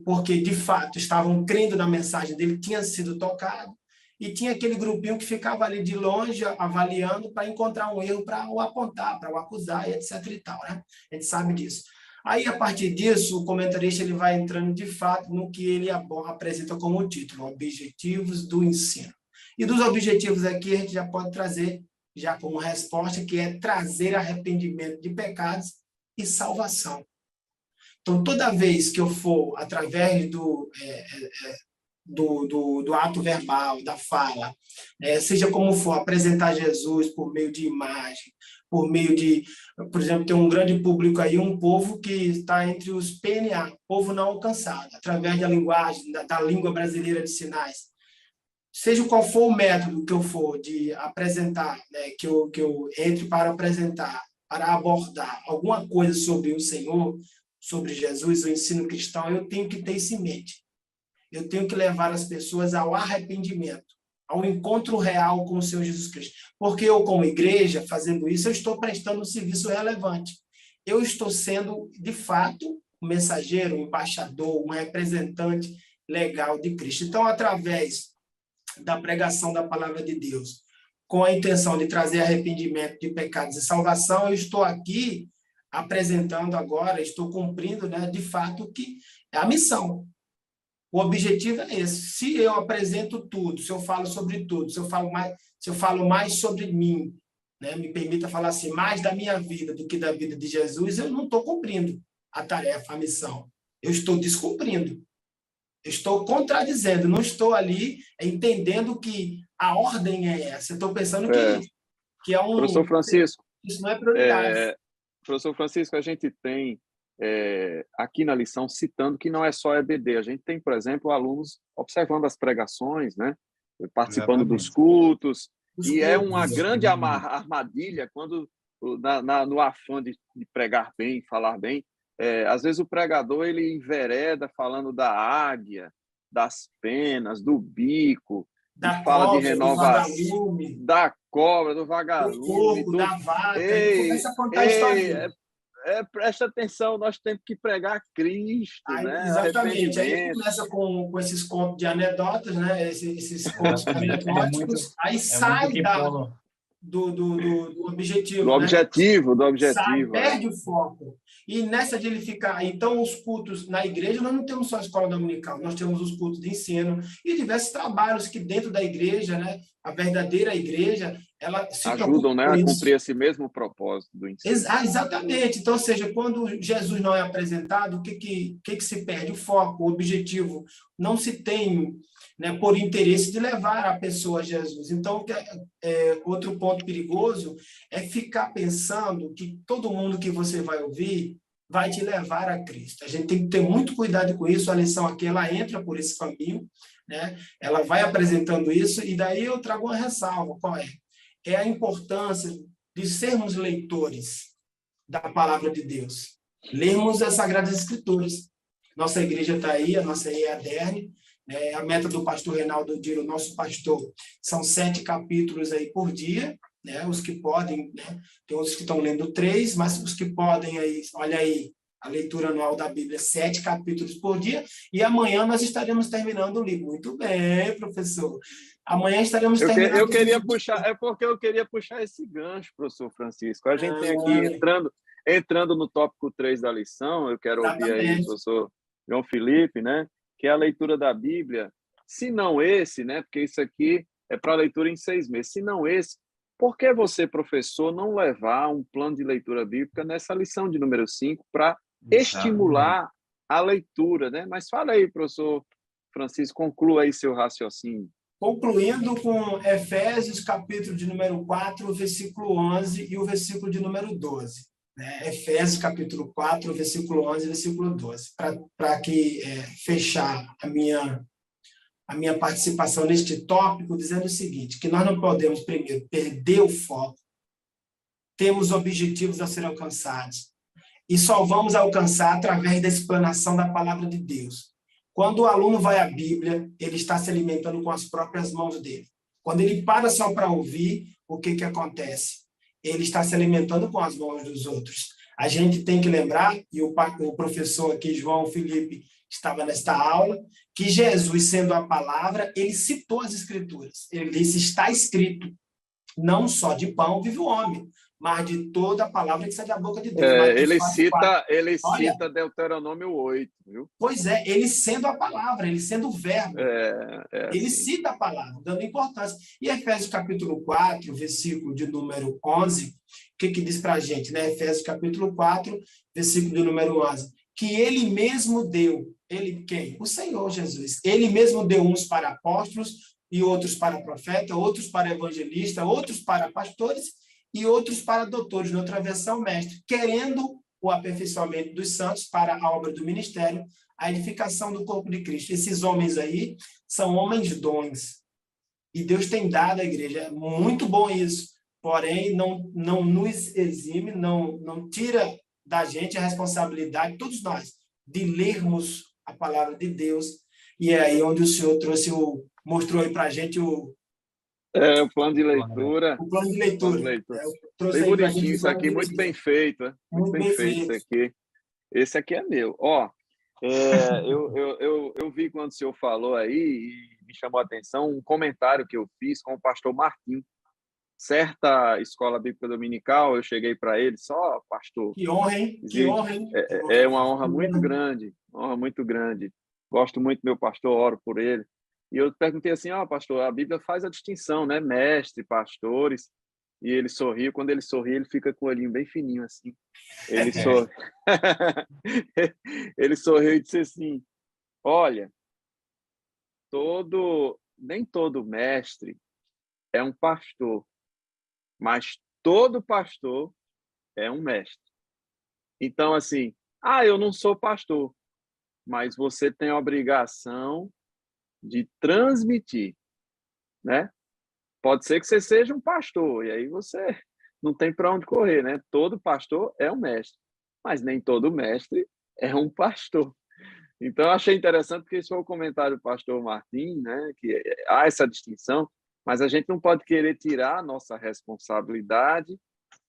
B: porque de fato estavam crendo na mensagem dele, tinha sido tocado, e tinha aquele grupinho que ficava ali de longe avaliando para encontrar um erro, para o apontar, para o acusar, e etc. e tal, né? A gente sabe disso. Aí, a partir disso, o comentarista ele vai entrando, de fato, no que ele apresenta como título, Objetivos do Ensino. E dos objetivos aqui, a gente já pode trazer, já como resposta, que é trazer arrependimento de pecados e salvação. Então, toda vez que eu for, através do ato verbal, da fala, seja como for, apresentar Jesus por meio de imagem, por meio de, por exemplo, tem um grande público aí, um povo que está entre os PNA, povo não alcançado, através da linguagem, da língua brasileira de sinais. Seja qual for o método que eu for de apresentar, né, que eu entre para apresentar, para abordar alguma coisa sobre o Senhor, sobre Jesus, o ensino cristão, eu tenho que ter isso em mente. Eu tenho que levar as pessoas ao arrependimento, ao encontro real com o Senhor Jesus Cristo. Porque eu, como igreja, fazendo isso, eu estou prestando um serviço relevante. Eu estou sendo, de fato, um mensageiro, um embaixador, um representante legal de Cristo. Então, através da pregação da palavra de Deus, com a intenção de trazer arrependimento de pecados e salvação, eu estou aqui apresentando agora, estou cumprindo, né, de fato, que é a missão. O objetivo é esse. Se eu apresento tudo, se eu falo sobre tudo, se eu falo mais sobre mim, né, me permita falar assim, mais da minha vida do que da vida de Jesus, eu não estou cumprindo a tarefa, a missão. Eu estou descumprindo. Eu estou contradizendo. Não estou ali entendendo que a ordem é essa. Eu estou pensando que é um...
A: Professor Francisco,
B: isso não é prioridade.
A: Professor Francisco, a gente tem aqui na lição citando que não é só EBD, a gente tem, por exemplo, alunos observando as pregações, né? Participando dos cultos, e é uma grande armadilha quando, no afã de pregar bem, falar bem, às vezes o pregador ele envereda falando da águia, das penas, do bico,
B: da
A: fala
B: cobra,
A: de renovação, da cobra, do vagalume,
B: do porco, da vaca, ele começa a contar a história.
A: Presta atenção, nós temos que pregar Cristo,
B: aí,
A: né?
B: Exatamente. Aí começa com esses contos de anedotas, né? Esses contos anedóticos, aí sai do objetivo.
A: Do objetivo,
B: Sai, perde o foco. E nessa de ele ficar... Então, os cultos na igreja, nós não temos só a escola dominical, nós temos os cultos de ensino e diversos trabalhos que dentro da igreja, né, a verdadeira igreja, ela se
A: ajudam, né, a cumprir esse mesmo propósito do ensino.
B: Exatamente. Então, ou seja, quando Jesus não é apresentado, o que se perde? O foco, o objetivo. Não se tem, né, por interesse de levar a pessoa a Jesus. Então, outro ponto perigoso é ficar pensando que todo mundo que você vai ouvir vai te levar a Cristo. A gente tem que ter muito cuidado com isso. A lição aqui, ela entra por esse caminho, né? Ela vai apresentando isso, e daí eu trago uma ressalva. Qual é? É a importância de sermos leitores da palavra de Deus. Lermos as Sagradas Escrituras. Nossa igreja está aí, a nossa EADERN, a meta do pastor Reinaldo Diro, nosso pastor, são 7 capítulos aí por dia, né? Os que podem, né? Tem outros que estão lendo 3, mas os que podem aí, olha aí, a leitura anual da Bíblia, 7 capítulos por dia, e amanhã nós estaremos terminando o livro. Muito bem, professor. Amanhã estaremos terminando
A: eu queria puxar, é porque eu queria puxar esse gancho, professor Francisco. A gente tem aqui, entrando no tópico 3 da lição, eu quero ouvir aí o professor João Felipe, né? Que é a leitura da Bíblia, se não esse, né? Porque isso aqui é para leitura em 6 meses, se não esse, por que você, professor, não levar um plano de leitura bíblica nessa lição de número 5 para estimular a leitura, né? Mas fala aí, professor Francisco, conclua aí seu raciocínio.
B: Concluindo com Efésios, capítulo de número 4, versículo 11 e o versículo de número 12. Efésios, capítulo 4, versículo 11 e versículo 12. Para fechar a minha participação neste tópico, dizendo o seguinte, que nós não podemos, primeiro, perder o foco, temos objetivos a ser alcançados, e só vamos alcançar através da explanação da palavra de Deus. Quando o aluno vai à Bíblia, ele está se alimentando com as próprias mãos dele. Quando ele para só para ouvir, o que acontece? Ele está se alimentando com as mãos dos outros. A gente tem que lembrar, e o professor aqui, João Felipe, estava nesta aula, que Jesus, sendo a palavra, ele citou as Escrituras. Ele disse, está escrito, não só de pão vive o homem, mas de toda a palavra que sai da boca de Deus.
A: Ele cita Deuteronômio 8, viu?
B: Pois é, ele sendo a palavra, ele sendo o verbo. Ele
A: assim.
B: cita a palavra, dando importância. E Efésios capítulo 4, versículo de número 11, o que diz para a gente? Né? Efésios capítulo 4, versículo de número 11. Que ele mesmo deu, ele quem? O Senhor Jesus. Ele mesmo deu uns para apóstolos, e outros para profeta, outros para evangelista, outros para pastores, e outros para doutores, noutra versão mestre, querendo o aperfeiçoamento dos santos para a obra do ministério, a edificação do corpo de Cristo. Esses homens aí são homens dons. E Deus tem dado à igreja. É muito bom isso. Porém, não nos exime, não tira da gente a responsabilidade, todos nós, de lermos a palavra de Deus. E é aí onde o Senhor mostrou aí para a gente o
A: plano de leitura.
B: O plano de leitura.
A: Bem bonitinho isso aqui, muito bem feito. Muito bem feito isso aqui. Esse aqui é meu. Eu vi quando o senhor falou aí, e me chamou a atenção, um comentário que eu fiz com o pastor Martim. Certa escola bíblica dominical, eu cheguei para ele, só, pastor.
B: Que honra, hein? Que honra, hein?
A: É uma honra muito grande, Gosto muito do meu pastor, oro por ele. E eu perguntei assim, pastor, a Bíblia faz a distinção, né? Mestre, pastores. E ele sorriu. Quando ele sorri, ele fica com o olhinho bem fininho, assim. Ele sorriu e disse assim, olha, nem todo mestre é um pastor, mas todo pastor é um mestre. Então, assim, eu não sou pastor, mas você tem a obrigação de transmitir, né? Pode ser que você seja um pastor, e aí você não tem para onde correr, né? Todo pastor é um mestre, mas nem todo mestre é um pastor. Então, eu achei interessante, porque esse foi o comentário do pastor Martim, né? Que há essa distinção, mas a gente não pode querer tirar a nossa responsabilidade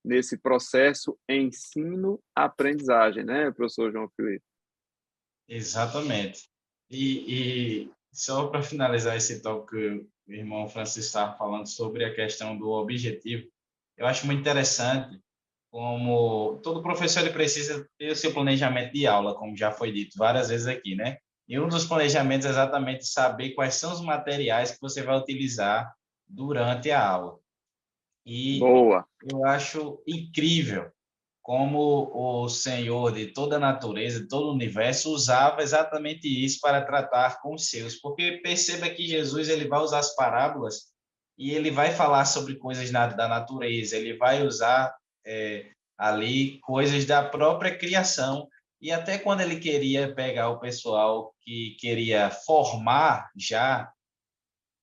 A: nesse processo ensino-aprendizagem, né, professor João Felipe?
C: Exatamente. E só para finalizar esse tópico que o irmão Francisco estava falando sobre a questão do objetivo, eu acho muito interessante como todo professor ele precisa ter o seu planejamento de aula, como já foi dito várias vezes aqui, né? E um dos planejamentos é exatamente saber quais são os materiais que você vai utilizar durante a aula. E
A: Boa.
C: Eu acho incrível como o Senhor de toda a natureza, de todo o universo, usava exatamente isso para tratar com os seus. Porque perceba que Jesus ele vai usar as parábolas e ele vai falar sobre coisas da natureza, ele vai usar ali coisas da própria criação. E até quando ele queria pegar o pessoal que queria formar já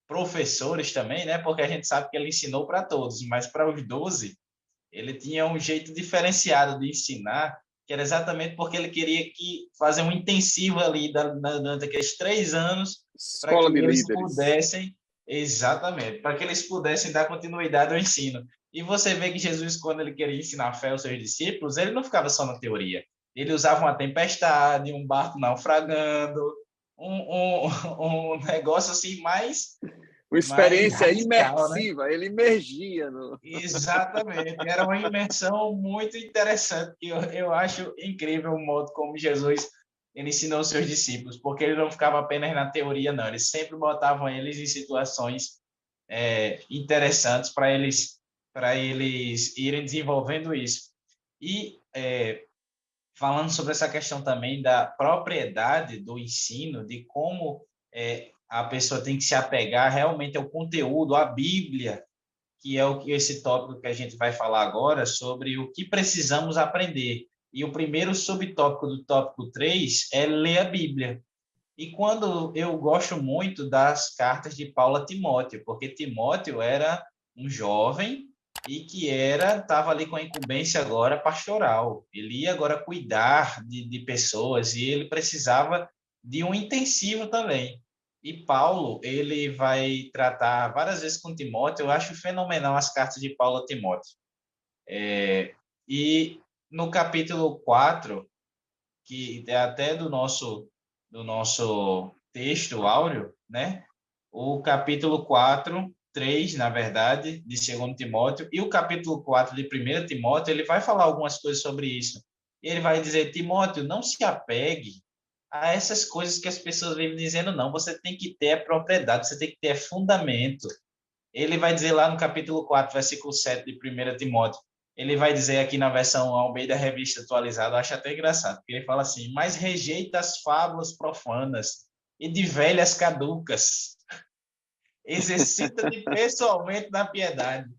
C: professores também, né? Porque a gente sabe que ele ensinou para todos, mas para os 12, ele tinha um jeito diferenciado de ensinar, que era exatamente porque ele queria fazer um intensivo ali durante aqueles 3 anos, para que
A: Escola de
C: eles
A: líderes.
C: pudessem, exatamente, para que eles pudessem dar continuidade ao ensino. E você vê que Jesus, quando ele queria ensinar a fé aos seus discípulos, ele não ficava só na teoria. Ele usava uma tempestade, um barco naufragando, um negócio assim
A: Uma
C: mais
A: experiência
C: radical, né?
A: imersiva, ele imergia no.
C: Exatamente, era uma imersão muito interessante, que eu acho incrível o modo como Jesus ele ensinou os seus discípulos, porque ele não ficava apenas na teoria, não, ele sempre botavam eles em situações interessantes para eles irem desenvolvendo isso. E falando sobre essa questão também da propriedade do ensino, de como a pessoa tem que se apegar realmente ao conteúdo, à Bíblia, que é esse tópico que a gente vai falar agora, sobre o que precisamos aprender. E o primeiro subtópico do tópico 3 é ler a Bíblia. E quando eu gosto muito das cartas de Paulo a Timóteo, porque Timóteo era um jovem e que estava ali com a incumbência agora pastoral. Ele ia agora cuidar de pessoas e ele precisava de um intensivo também. E Paulo, ele vai tratar várias vezes com Timóteo. Eu acho fenomenal as cartas de Paulo a Timóteo. E no capítulo 4, que é até do nosso texto áureo, né? O capítulo 4, 3, na verdade, de 2 Timóteo, e o capítulo 4 de 1 Timóteo, ele vai falar algumas coisas sobre isso. Ele vai dizer, Timóteo, não se apegue a essas coisas que as pessoas vivem dizendo, não. Você tem que ter a propriedade, você tem que ter fundamento. Ele vai dizer lá no capítulo 4, versículo 7 de 1 Timóteo, ele vai dizer aqui na versão Almeida Revista Atualizada, eu acho até engraçado, porque ele fala assim, mas rejeita as fábulas profanas e de velhas caducas. Exercita-te pessoalmente na piedade.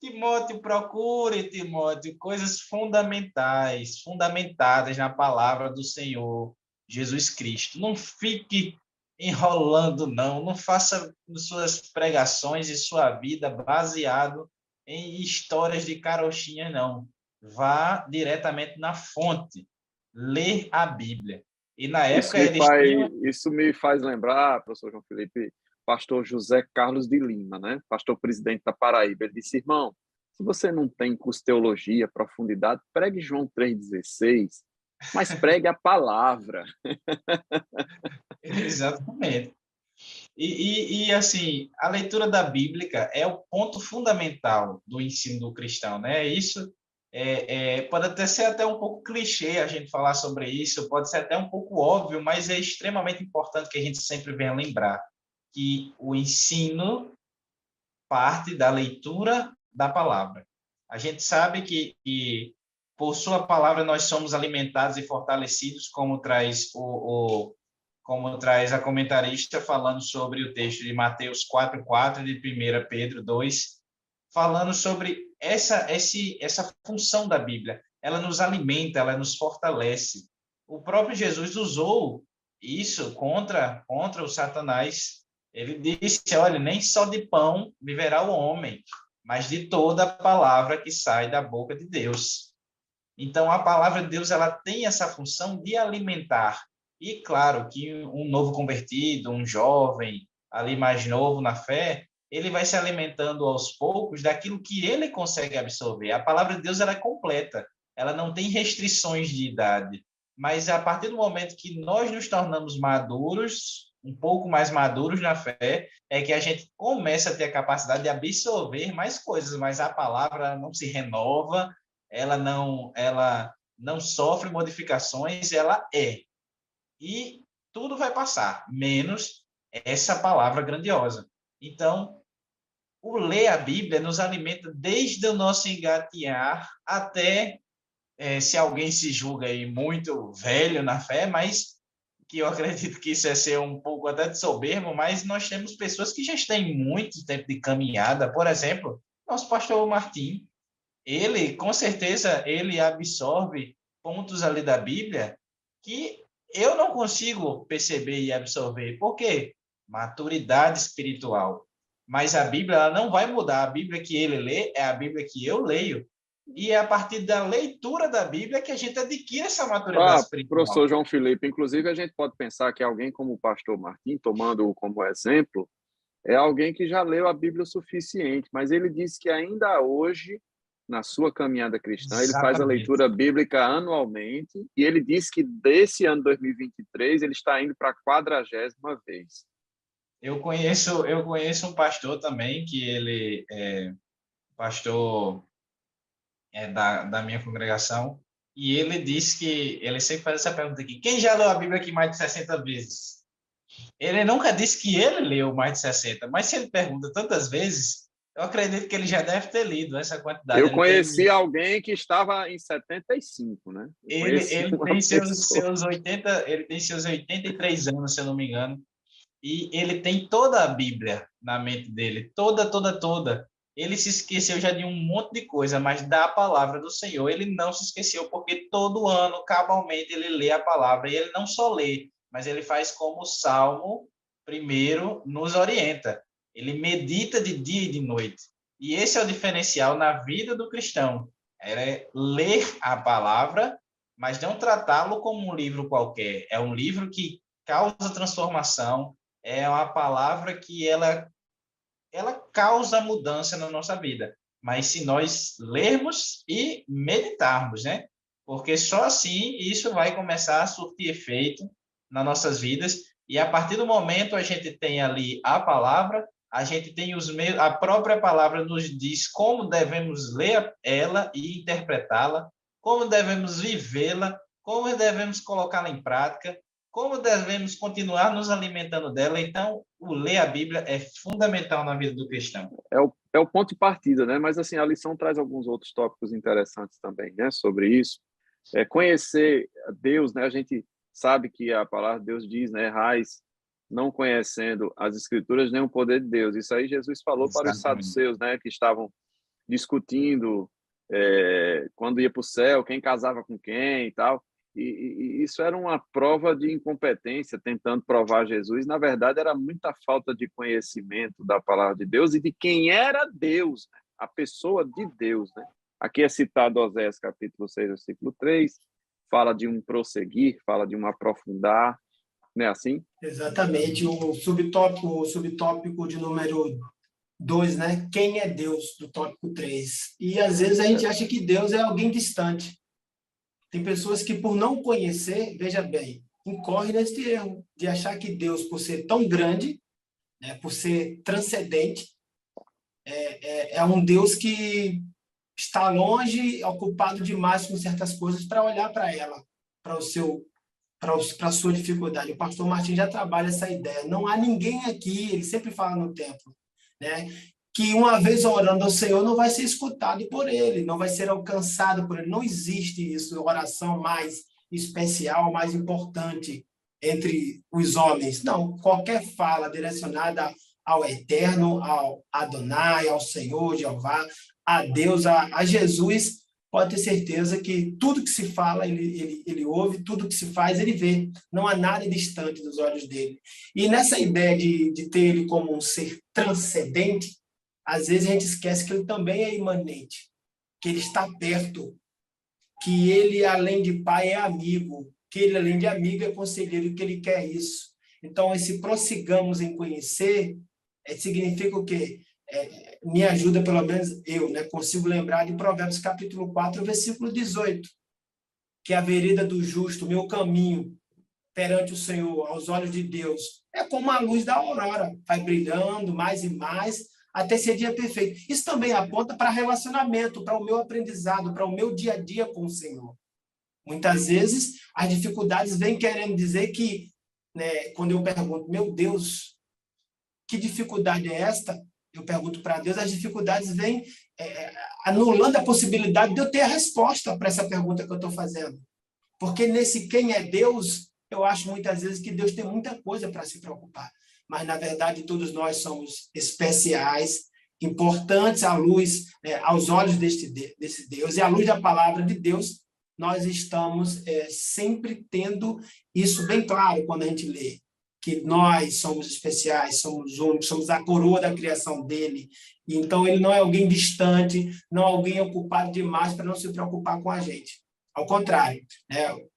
C: Timóteo, procure, Timóteo, coisas fundamentais, fundamentadas na palavra do Senhor Jesus Cristo. Não fique enrolando, não. Não faça suas pregações e sua vida baseado em histórias de carochinha, não. Vá diretamente na fonte. Ler a Bíblia. E na época eles tinham...
A: Isso me faz lembrar, professor João Felipe, pastor José Carlos de Lima, né? Pastor presidente da Paraíba. Ele disse, irmão, se você não tem curso de teologia, profundidade, pregue João 3,16, mas pregue a palavra.
C: Exatamente. Assim, a leitura da Bíblia é o ponto fundamental do ensino do cristão, né? Isso pode até ser até um pouco clichê a gente falar sobre isso, pode ser até um pouco óbvio, mas é extremamente importante que a gente sempre venha lembrar que o ensino parte da leitura da palavra. A gente sabe que por sua palavra nós somos alimentados e fortalecidos, como traz a comentarista falando sobre o texto de Mateus 4:4 e de 1 Pedro 2, falando sobre essa função da Bíblia. Ela nos alimenta, ela nos fortalece. O próprio Jesus usou isso contra o Satanás. Ele disse, olha, nem só de pão viverá o homem, mas de toda a palavra que sai da boca de Deus. Então, a palavra de Deus ela tem essa função de alimentar. E, claro, que um novo convertido, um jovem, ali mais novo na fé, ele vai se alimentando aos poucos daquilo que ele consegue absorver. A palavra de Deus ela é completa, ela não tem restrições de idade. Mas, a partir do momento que nós nos tornamos maduros, um pouco mais maduros na fé, é que a gente começa a ter a capacidade de absorver mais coisas, mas a palavra não se renova, ela não sofre modificações, ela é. E tudo vai passar, menos essa palavra grandiosa. Então, o ler a Bíblia nos alimenta desde o nosso engatear até, se alguém se julga aí muito velho na fé, mas que eu acredito que isso é ser um pouco até de soberbo, mas nós temos pessoas que já têm muito tempo de caminhada. Por exemplo, nosso pastor Martim, ele, com certeza, ele absorve pontos ali da Bíblia que eu não consigo perceber e absorver. Por quê? Maturidade espiritual. Mas a Bíblia ela não vai mudar. A Bíblia que ele lê é a Bíblia que eu leio. E é a partir da leitura da Bíblia que a gente adquire essa maturidade
A: Professor
C: espiritual.
A: João Felipe, inclusive a gente pode pensar que alguém como o pastor Martim, tomando-o como exemplo, é alguém que já leu a Bíblia o suficiente, mas ele diz que ainda hoje, na sua caminhada cristã, ele faz a
C: Exatamente.
A: leitura bíblica anualmente, e ele diz que desse ano 2023 ele está indo para a 40ª vez.
C: Eu conheço um pastor também, que ele é pastor da minha congregação, e ele disse que, ele sempre faz essa pergunta aqui, quem já leu a Bíblia aqui mais de 60 vezes? Ele nunca disse que ele leu mais de 60, mas se ele pergunta tantas vezes, eu acredito que ele já deve ter lido essa quantidade.
A: Eu conheci alguém que estava em 75, né?
C: Ele tem seus 80, ele tem seus 83 anos, se eu não me engano, e ele tem toda a Bíblia na mente dele, toda. Ele se esqueceu já de um monte de coisa, mas da palavra do Senhor ele não se esqueceu, porque todo ano, cabalmente, ele lê a palavra, e ele não só lê, mas ele faz como o Salmo primeiro nos orienta. Ele medita de dia e de noite. E esse é o diferencial na vida do cristão. É ler a palavra, mas não tratá-lo como um livro qualquer. É um livro que causa transformação, é uma palavra que ela causa mudança na nossa vida. Mas se nós lermos e meditarmos, né? Porque só assim isso vai começar a surtir efeito nas nossas vidas. E a partir do momento a gente tem ali a palavra, a gente tem a própria palavra nos diz como devemos ler ela e interpretá-la, como devemos vivê-la, como devemos colocá-la em prática, como devemos continuar nos alimentando dela. Então, o ler a Bíblia é fundamental na vida do cristão.
A: É o ponto de partida, né? Mas assim, a lição traz alguns outros tópicos interessantes também, né? Sobre isso. Conhecer Deus, né? A gente sabe que a palavra de Deus diz, né? Errais não conhecendo as Escrituras nem o poder de Deus. Isso aí Jesus falou para os saduceus, né? Que estavam discutindo quando ia para o céu, quem casava com quem e tal. E isso era uma prova de incompetência, tentando provar Jesus. Na verdade, era muita falta de conhecimento da palavra de Deus e de quem era Deus, né? A pessoa de Deus, né? Aqui é citado Oséias, capítulo 6, versículo 3, fala de um prosseguir, fala de um aprofundar, não é assim?
B: Exatamente. O subtópico de número 2, né? Quem é Deus, do tópico 3. E, às vezes, a gente acha que Deus é alguém distante. Tem pessoas que, por não conhecer, veja bem, incorrem nesse erro de achar que Deus, por ser tão grande, né, por ser transcendente, é um Deus que está longe, ocupado demais com certas coisas para olhar para ela, para a sua dificuldade. O pastor Martim já trabalha essa ideia. Não há ninguém aqui, ele sempre fala no templo, né, que uma vez orando ao Senhor não vai ser escutado por ele, não vai ser alcançado por ele. Não existe isso, oração mais especial, mais importante entre os homens. Não, qualquer fala direcionada ao Eterno, ao Adonai, ao Senhor, Jeová, a Deus, a Jesus, pode ter certeza que tudo que se fala, ele ouve, tudo que se faz, ele vê. Não há nada distante dos olhos dele. E nessa ideia de ter ele como um ser transcendente, às vezes a gente esquece que ele também é imanente, que ele está perto, que ele, além de pai, é amigo, que ele, além de amigo, é conselheiro, que ele quer isso. Então, esse prossigamos em conhecer significa o quê? Me ajuda, pelo menos eu, né, consigo lembrar de Provérbios capítulo 4, versículo 18, que a vereda do justo, meu caminho perante o Senhor, aos olhos de Deus, é como a luz da aurora, vai brilhando mais e mais, até ser dia perfeito. Isso também aponta para relacionamento, para o meu aprendizado, para o meu dia a dia com o Senhor. Muitas vezes, as dificuldades vêm querendo dizer que, né, quando eu pergunto, meu Deus, que dificuldade é esta? Eu pergunto para Deus, as dificuldades vêm anulando a possibilidade de eu ter a resposta para essa pergunta que eu estou fazendo. Porque nesse quem é Deus, eu acho muitas vezes que Deus tem muita coisa para se preocupar. Mas, na verdade, todos nós somos especiais importantes à luz, aos olhos desse Deus, e à luz da palavra de Deus, nós estamos sempre tendo isso bem claro quando a gente lê, que nós somos especiais, somos únicos, somos a coroa da criação dele. E então, ele não é alguém distante, não é alguém ocupado demais para não se preocupar com a gente. Ao contrário,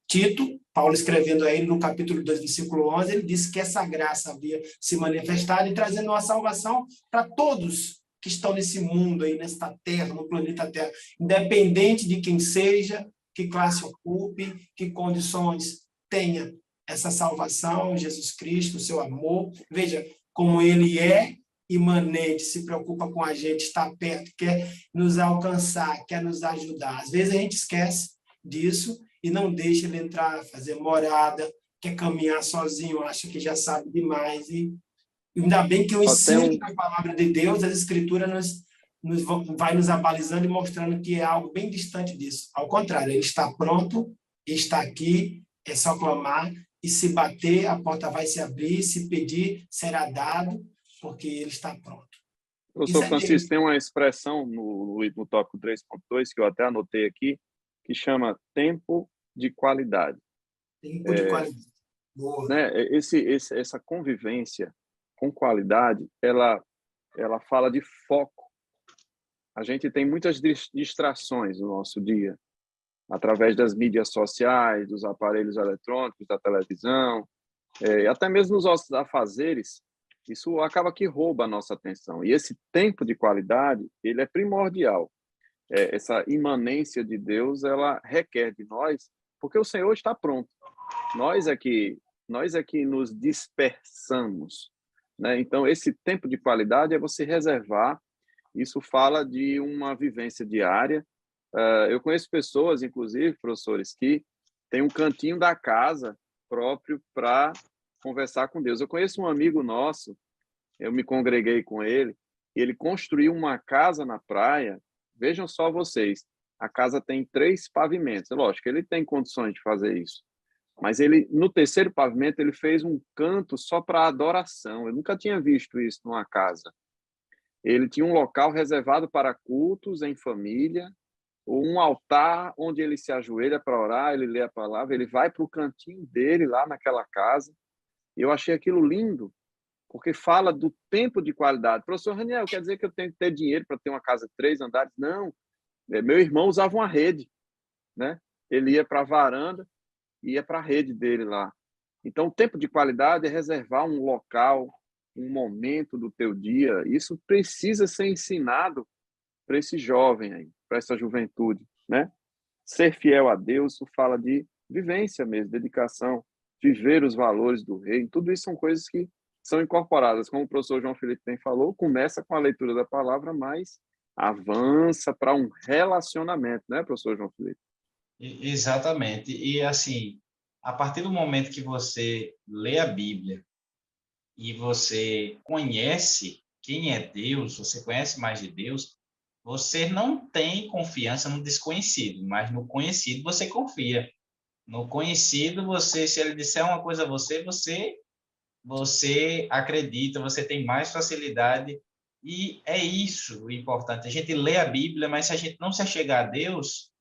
B: Tito, Paulo escrevendo a ele no capítulo 2, versículo 11, ele disse que essa graça havia se manifestado e trazendo uma salvação para todos que estão nesse mundo, aí, nesta terra, no planeta Terra, independente de quem seja, que classe ocupe, que condições tenha. Essa salvação, Jesus Cristo, o seu amor, veja como ele é imanente, se preocupa com a gente, está perto, quer nos alcançar, quer nos ajudar. Às vezes a gente esquece disso e não deixa ele entrar, fazer morada, quer caminhar sozinho, acha que já sabe demais. E ainda bem que o ensino da palavra de Deus, as escrituras vai nos abalizando e mostrando que é algo bem distante disso. Ao contrário, ele está pronto, está aqui, é só clamar, e se bater, a porta vai se abrir, se pedir, será dado, porque ele está pronto.
A: Professor Francisco, tem uma expressão no tópico 3.2, que eu até anotei aqui, que chama tempo de qualidade.
B: Tempo de qualidade. Boa.
A: Né? Essa convivência com qualidade, ela fala de foco. A gente tem muitas distrações no nosso dia, através das mídias sociais, dos aparelhos eletrônicos, da televisão, até mesmo nos nossos afazeres. Isso acaba que rouba a nossa atenção. E esse tempo de qualidade, ele é primordial. Essa imanência de Deus, ela requer de nós, porque o Senhor está pronto. Nós é que nos dispersamos, né? Então, esse tempo de qualidade é você reservar. Isso fala de uma vivência diária. Eu conheço pessoas, inclusive, professores, que têm um cantinho da casa próprio para conversar com Deus. Eu conheço um amigo nosso, eu me congreguei com ele, e ele construiu uma casa na praia. Vejam só vocês, a casa tem 3 pavimentos. Lógico, ele tem condições de fazer isso. Mas ele, no terceiro pavimento, ele fez um canto só para adoração. Eu nunca tinha visto isso numa casa. Ele tinha um local reservado para cultos em família, um altar onde ele se ajoelha para orar, ele lê a palavra, ele vai para o cantinho dele lá naquela casa. Eu achei aquilo lindo, porque fala do tempo de qualidade. Professor Raniel, quer dizer que eu tenho que ter dinheiro para ter uma casa de 3 andares? Não. Meu irmão usava uma rede, né? Ele ia para a varanda e ia para a rede dele lá. Então, o tempo de qualidade é reservar um local, um momento do teu dia. Isso precisa ser ensinado para esse jovem aí, para essa juventude, né? Ser fiel a Deus, isso fala de vivência mesmo, dedicação, viver os valores do reino. Tudo isso são coisas que são incorporadas, como o professor João Felipe bem falou, começa com a leitura da palavra, mas avança para um relacionamento, né, professor João Felipe?
C: Exatamente. E, assim, a partir do momento que você lê a Bíblia e você conhece quem é Deus, você conhece mais de Deus, você não tem confiança no desconhecido, mas no conhecido você confia. No conhecido, se ele disser uma coisa a você acredita, você tem mais facilidade. E é isso o importante. A gente lê a Bíblia, mas se a gente não se achegar a Deus,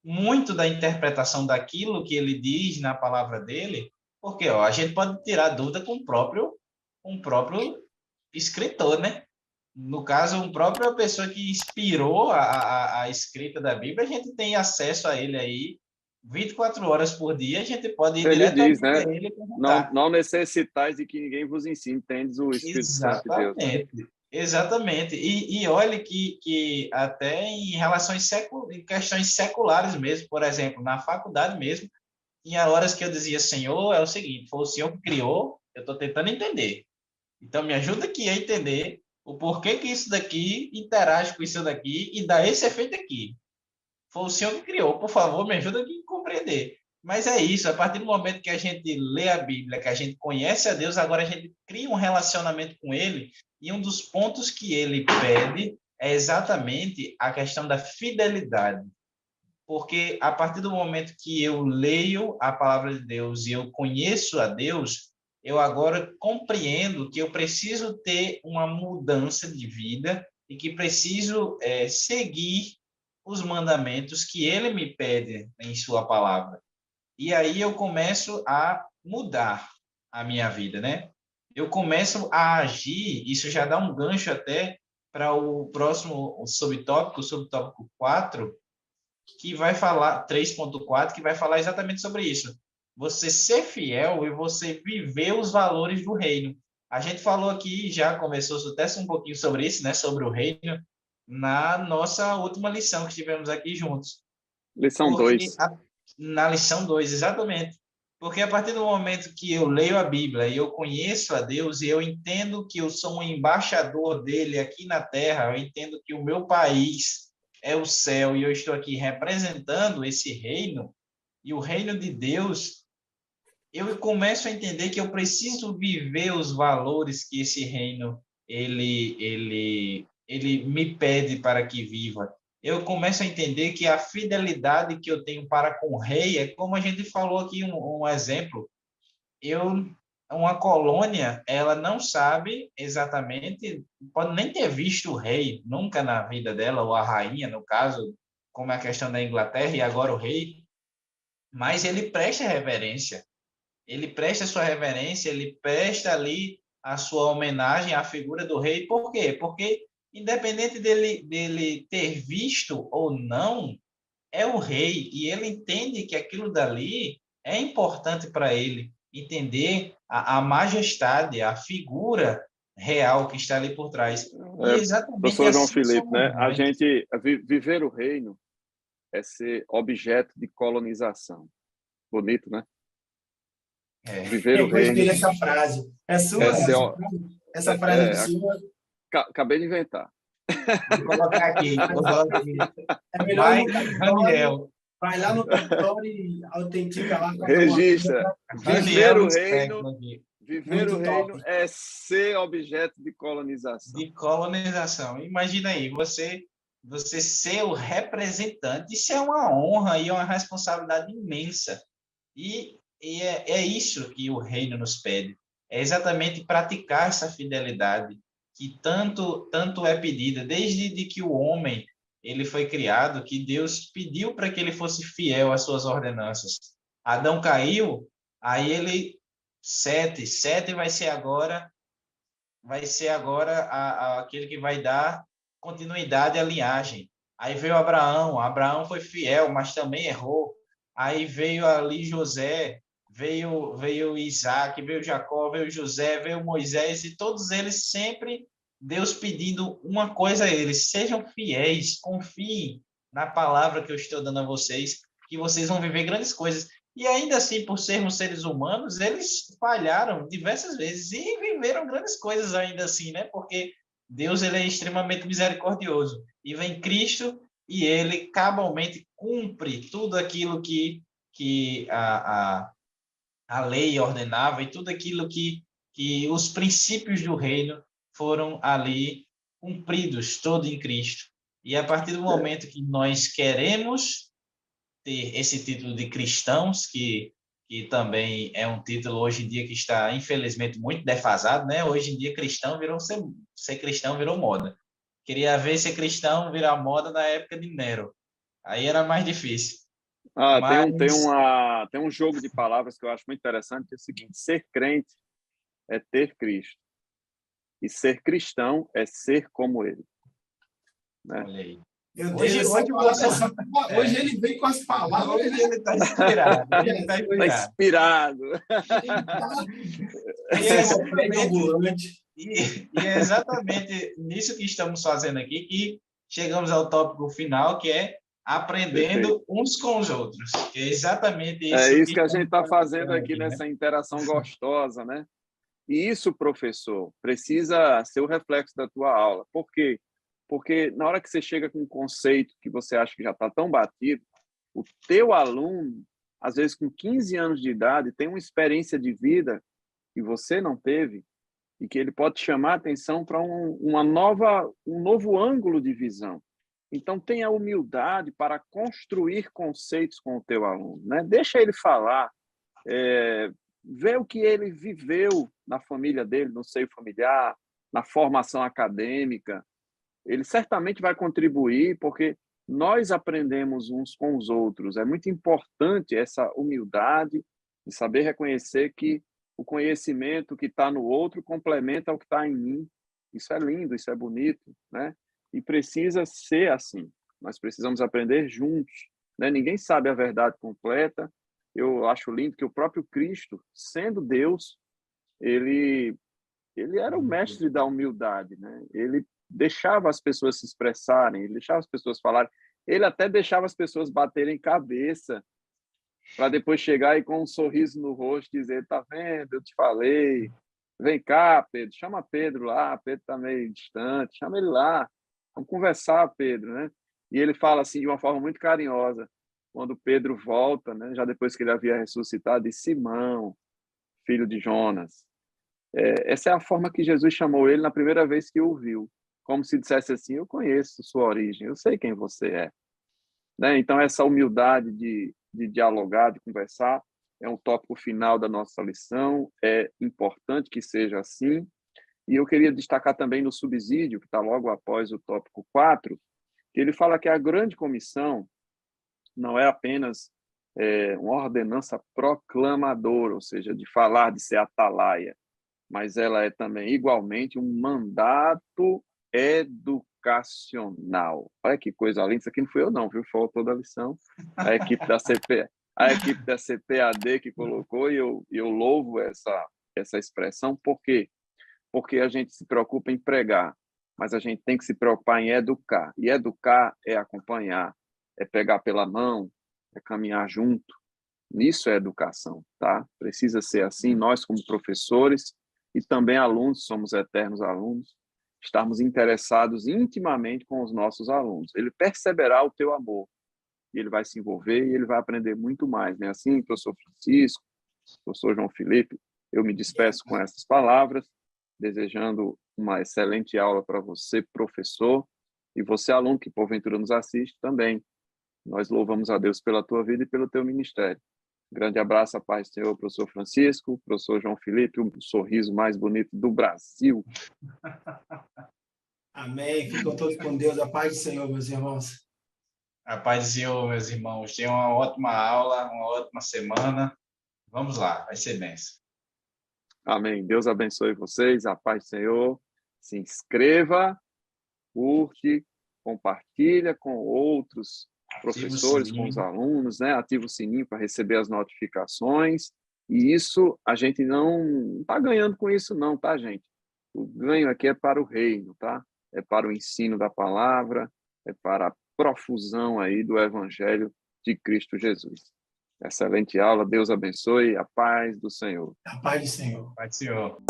C: muito da interpretação daquilo que ele diz na palavra dele, porque a gente pode tirar dúvida com um próprio escritor, né? No caso, uma própria pessoa que inspirou a escrita da Bíblia, a gente tem acesso a ele aí 24 horas por dia, a gente pode ir
A: Ele diz,
C: diretamente
A: né?
C: a ele e perguntar.
A: Não necessitais de que ninguém vos ensine, tendes o Espírito Santo de Deus. Né?
C: Exatamente. E olhe que até em em questões seculares mesmo, por exemplo, na faculdade mesmo, tinha horas que eu dizia, Senhor, é o seguinte, foi o Senhor que criou, eu estou tentando entender. Então, me ajuda aqui a entender o porquê que isso daqui interage com isso daqui e dá esse efeito aqui. Foi o Senhor que criou, por favor, me ajuda aqui a compreender. Mas é isso, a partir do momento que a gente lê a Bíblia, que a gente conhece a Deus, agora a gente cria um relacionamento com Ele, e um dos pontos que Ele pede é exatamente a questão da fidelidade. Porque a partir do momento que eu leio a palavra de Deus e eu conheço a Deus, eu agora compreendo que eu preciso ter uma mudança de vida e que preciso seguir os mandamentos que ele me pede em sua palavra. E aí eu começo a mudar a minha vida, né? Eu começo a agir, isso já dá um gancho até para o próximo subtópico, o subtópico 4, que vai falar, 3.4, que vai falar exatamente sobre isso. Você ser fiel e você viver os valores do reino. A gente falou aqui, já começou até um pouquinho sobre isso, né? Sobre o reino, na nossa última lição que tivemos aqui juntos.
A: Lição 2.
C: Na lição 2, exatamente. Porque a partir do momento que eu leio a Bíblia e eu conheço a Deus e eu entendo que eu sou um embaixador dele aqui na terra, eu entendo que o meu país é o céu e eu estou aqui representando esse reino e o reino de Deus, eu começo a entender que eu preciso viver os valores que esse reino ele me pede para que viva. Eu começo a entender que a fidelidade que eu tenho para com o rei é como a gente falou aqui um exemplo. Uma colônia, ela não sabe exatamente, pode nem ter visto o rei nunca na vida dela, ou a rainha, no caso, como é a questão da Inglaterra e agora o rei, mas ele presta reverência. Ele presta sua reverência, ele presta ali a sua homenagem à figura do rei. Por quê? Porque, independente dele ter visto ou não, é o rei, e ele entende que aquilo dali é importante para ele, entender a majestade, a figura real que está ali por trás. E exatamente
A: Professor João
C: assim
A: Felipe,
C: somos
A: né? A
C: nós.
A: gente viver o reino é ser objeto de colonização. Bonito, né? Viver o
B: Eu gostei
A: reino
B: dessa frase. É
A: é
B: sua
A: ser.
B: essa frase é sua.
A: Acabei de inventar.
C: Vou colocar aqui, vou colocar aqui.
B: É melhor ir no
C: Mike
B: cartório,
C: Raniel.
B: vai lá no cartório e autentica lá, faz alguma
A: Registra.
B: coisa.
A: Viver
C: Raniel
A: o reino,
C: aqui.
A: viver o
B: Muito
A: reino
B: top.
A: é ser objeto de colonização.
C: De colonização. Imagina aí, você ser o representante, isso é uma honra e uma responsabilidade imensa. E é isso que o reino nos pede. É exatamente praticar essa fidelidade que tanto é pedida desde de que o homem ele foi criado, que Deus pediu para que ele fosse fiel às suas ordenanças. Adão caiu, aí ele sete vai ser agora aquele que vai dar continuidade à linhagem. Aí veio Abraão foi fiel, mas também errou. Aí veio ali José, veio Isaac, veio Jacó, veio José, veio Moisés, e todos eles sempre Deus pedindo uma coisa a eles: sejam fiéis, confiem na palavra que eu estou dando a vocês, que vocês vão viver grandes coisas. E ainda assim, por sermos seres humanos, eles falharam diversas vezes e viveram grandes coisas ainda assim, né? Porque Deus ele é extremamente misericordioso. E vem Cristo e ele cabalmente cumpre tudo aquilo que a lei ordenava e tudo aquilo que os princípios do reino foram ali cumpridos, todo em Cristo. E a partir do momento que nós queremos ter esse título de cristãos, que também é um título hoje em dia que está, infelizmente, muito defasado, né? Hoje em dia, ser cristão virou moda. Queria ver ser cristão virar moda na época de Nero. Aí era mais difícil. Mas
A: Tem um jogo de palavras que eu acho muito interessante, que é o seguinte: ser crente é ter Cristo. E ser cristão é ser como ele. Né?
C: olha aí.
B: Meu Deus, hoje ele vem com as palavras.
C: Hoje ele está inspirado.
A: Está inspirado.
C: E é exatamente nisso que estamos fazendo aqui que chegamos ao tópico final, que é aprendendo uns com os outros. É exatamente isso.
A: É isso que a gente está fazendo aqui nessa
C: né?
A: interação gostosa, né? E isso, professor, precisa ser o reflexo da tua aula. Por quê? Porque na hora que você chega com um conceito que você acha que já está tão batido, o teu aluno, às vezes com 15 anos de idade, tem uma experiência de vida que você não teve e que ele pode chamar a atenção para um novo ângulo de visão. Então, tenha humildade para construir conceitos com o teu aluno. Né? Deixa ele falar. vê o que ele viveu na família dele, no seio familiar, na formação acadêmica. Ele certamente vai contribuir, porque nós aprendemos uns com os outros. É muito importante essa humildade de saber reconhecer que o conhecimento que está no outro complementa o que está em mim. Isso é lindo, isso é bonito, né? E precisa ser assim. Nós precisamos aprender juntos, né? Ninguém sabe a verdade completa. Eu acho lindo que o próprio Cristo, sendo Deus, ele era o mestre da humildade, né? Ele deixava as pessoas se expressarem, ele deixava as pessoas falarem, ele até deixava as pessoas baterem cabeça, para depois chegar e com um sorriso no rosto dizer, tá vendo, eu te falei, vem cá, Pedro, chama Pedro lá, Pedro está meio distante, chama ele lá, vamos conversar, Pedro, né? E ele fala assim de uma forma muito carinhosa, quando Pedro volta, né, já depois que ele havia ressuscitado, de Simão, filho de Jonas. Essa é a forma que Jesus chamou ele na primeira vez que o viu, como se dissesse assim, eu conheço sua origem, eu sei quem você é. Né? Então, essa humildade de dialogar, de conversar, é um tópico final da nossa lição, é importante que seja assim. E eu queria destacar também no subsídio, que está logo após o tópico 4, que ele fala que a grande comissão não é apenas uma ordenança proclamadora, ou seja, de falar, de ser atalaia, mas ela é também igualmente um mandato educacional. Olha que coisa linda, isso aqui não fui eu não, viu? Foi toda a lição, a equipe da CPAD que colocou, e eu louvo essa expressão, por quê? Porque a gente se preocupa em pregar, mas a gente tem que se preocupar em educar, e educar é acompanhar, é pegar pela mão, é caminhar junto. Isso é educação, tá? Precisa ser assim, nós como professores e também alunos, somos eternos alunos, estarmos interessados intimamente com os nossos alunos. Ele perceberá o teu amor, e ele vai se envolver e ele vai aprender muito mais, né? Assim, professor Francisco, professor João Felipe, eu me despeço com essas palavras, desejando uma excelente aula para você, professor, e você, aluno, que porventura nos assiste também. Nós louvamos a Deus pela tua vida e pelo teu ministério. Grande abraço, a paz do Senhor, professor Francisco, professor João Felipe, o sorriso mais bonito do Brasil.
B: Amém. Ficam todos com Deus. A paz do Senhor, meus irmãos.
C: A paz do Senhor, meus irmãos. Tenham uma ótima aula, uma ótima semana. Vamos lá, vai ser bênção.
A: Amém. Deus abençoe vocês, a paz do Senhor. Se inscreva, curte, compartilha com outros professores, com os alunos, né? Ativa o sininho para receber as notificações. E isso, a gente não está ganhando com isso não, tá, gente? O ganho aqui é para o reino, tá? É para o ensino da palavra, é para a profusão aí do evangelho de Cristo Jesus. Excelente aula, Deus abençoe, a paz do Senhor.
B: A paz do Senhor.
C: A paz do Senhor.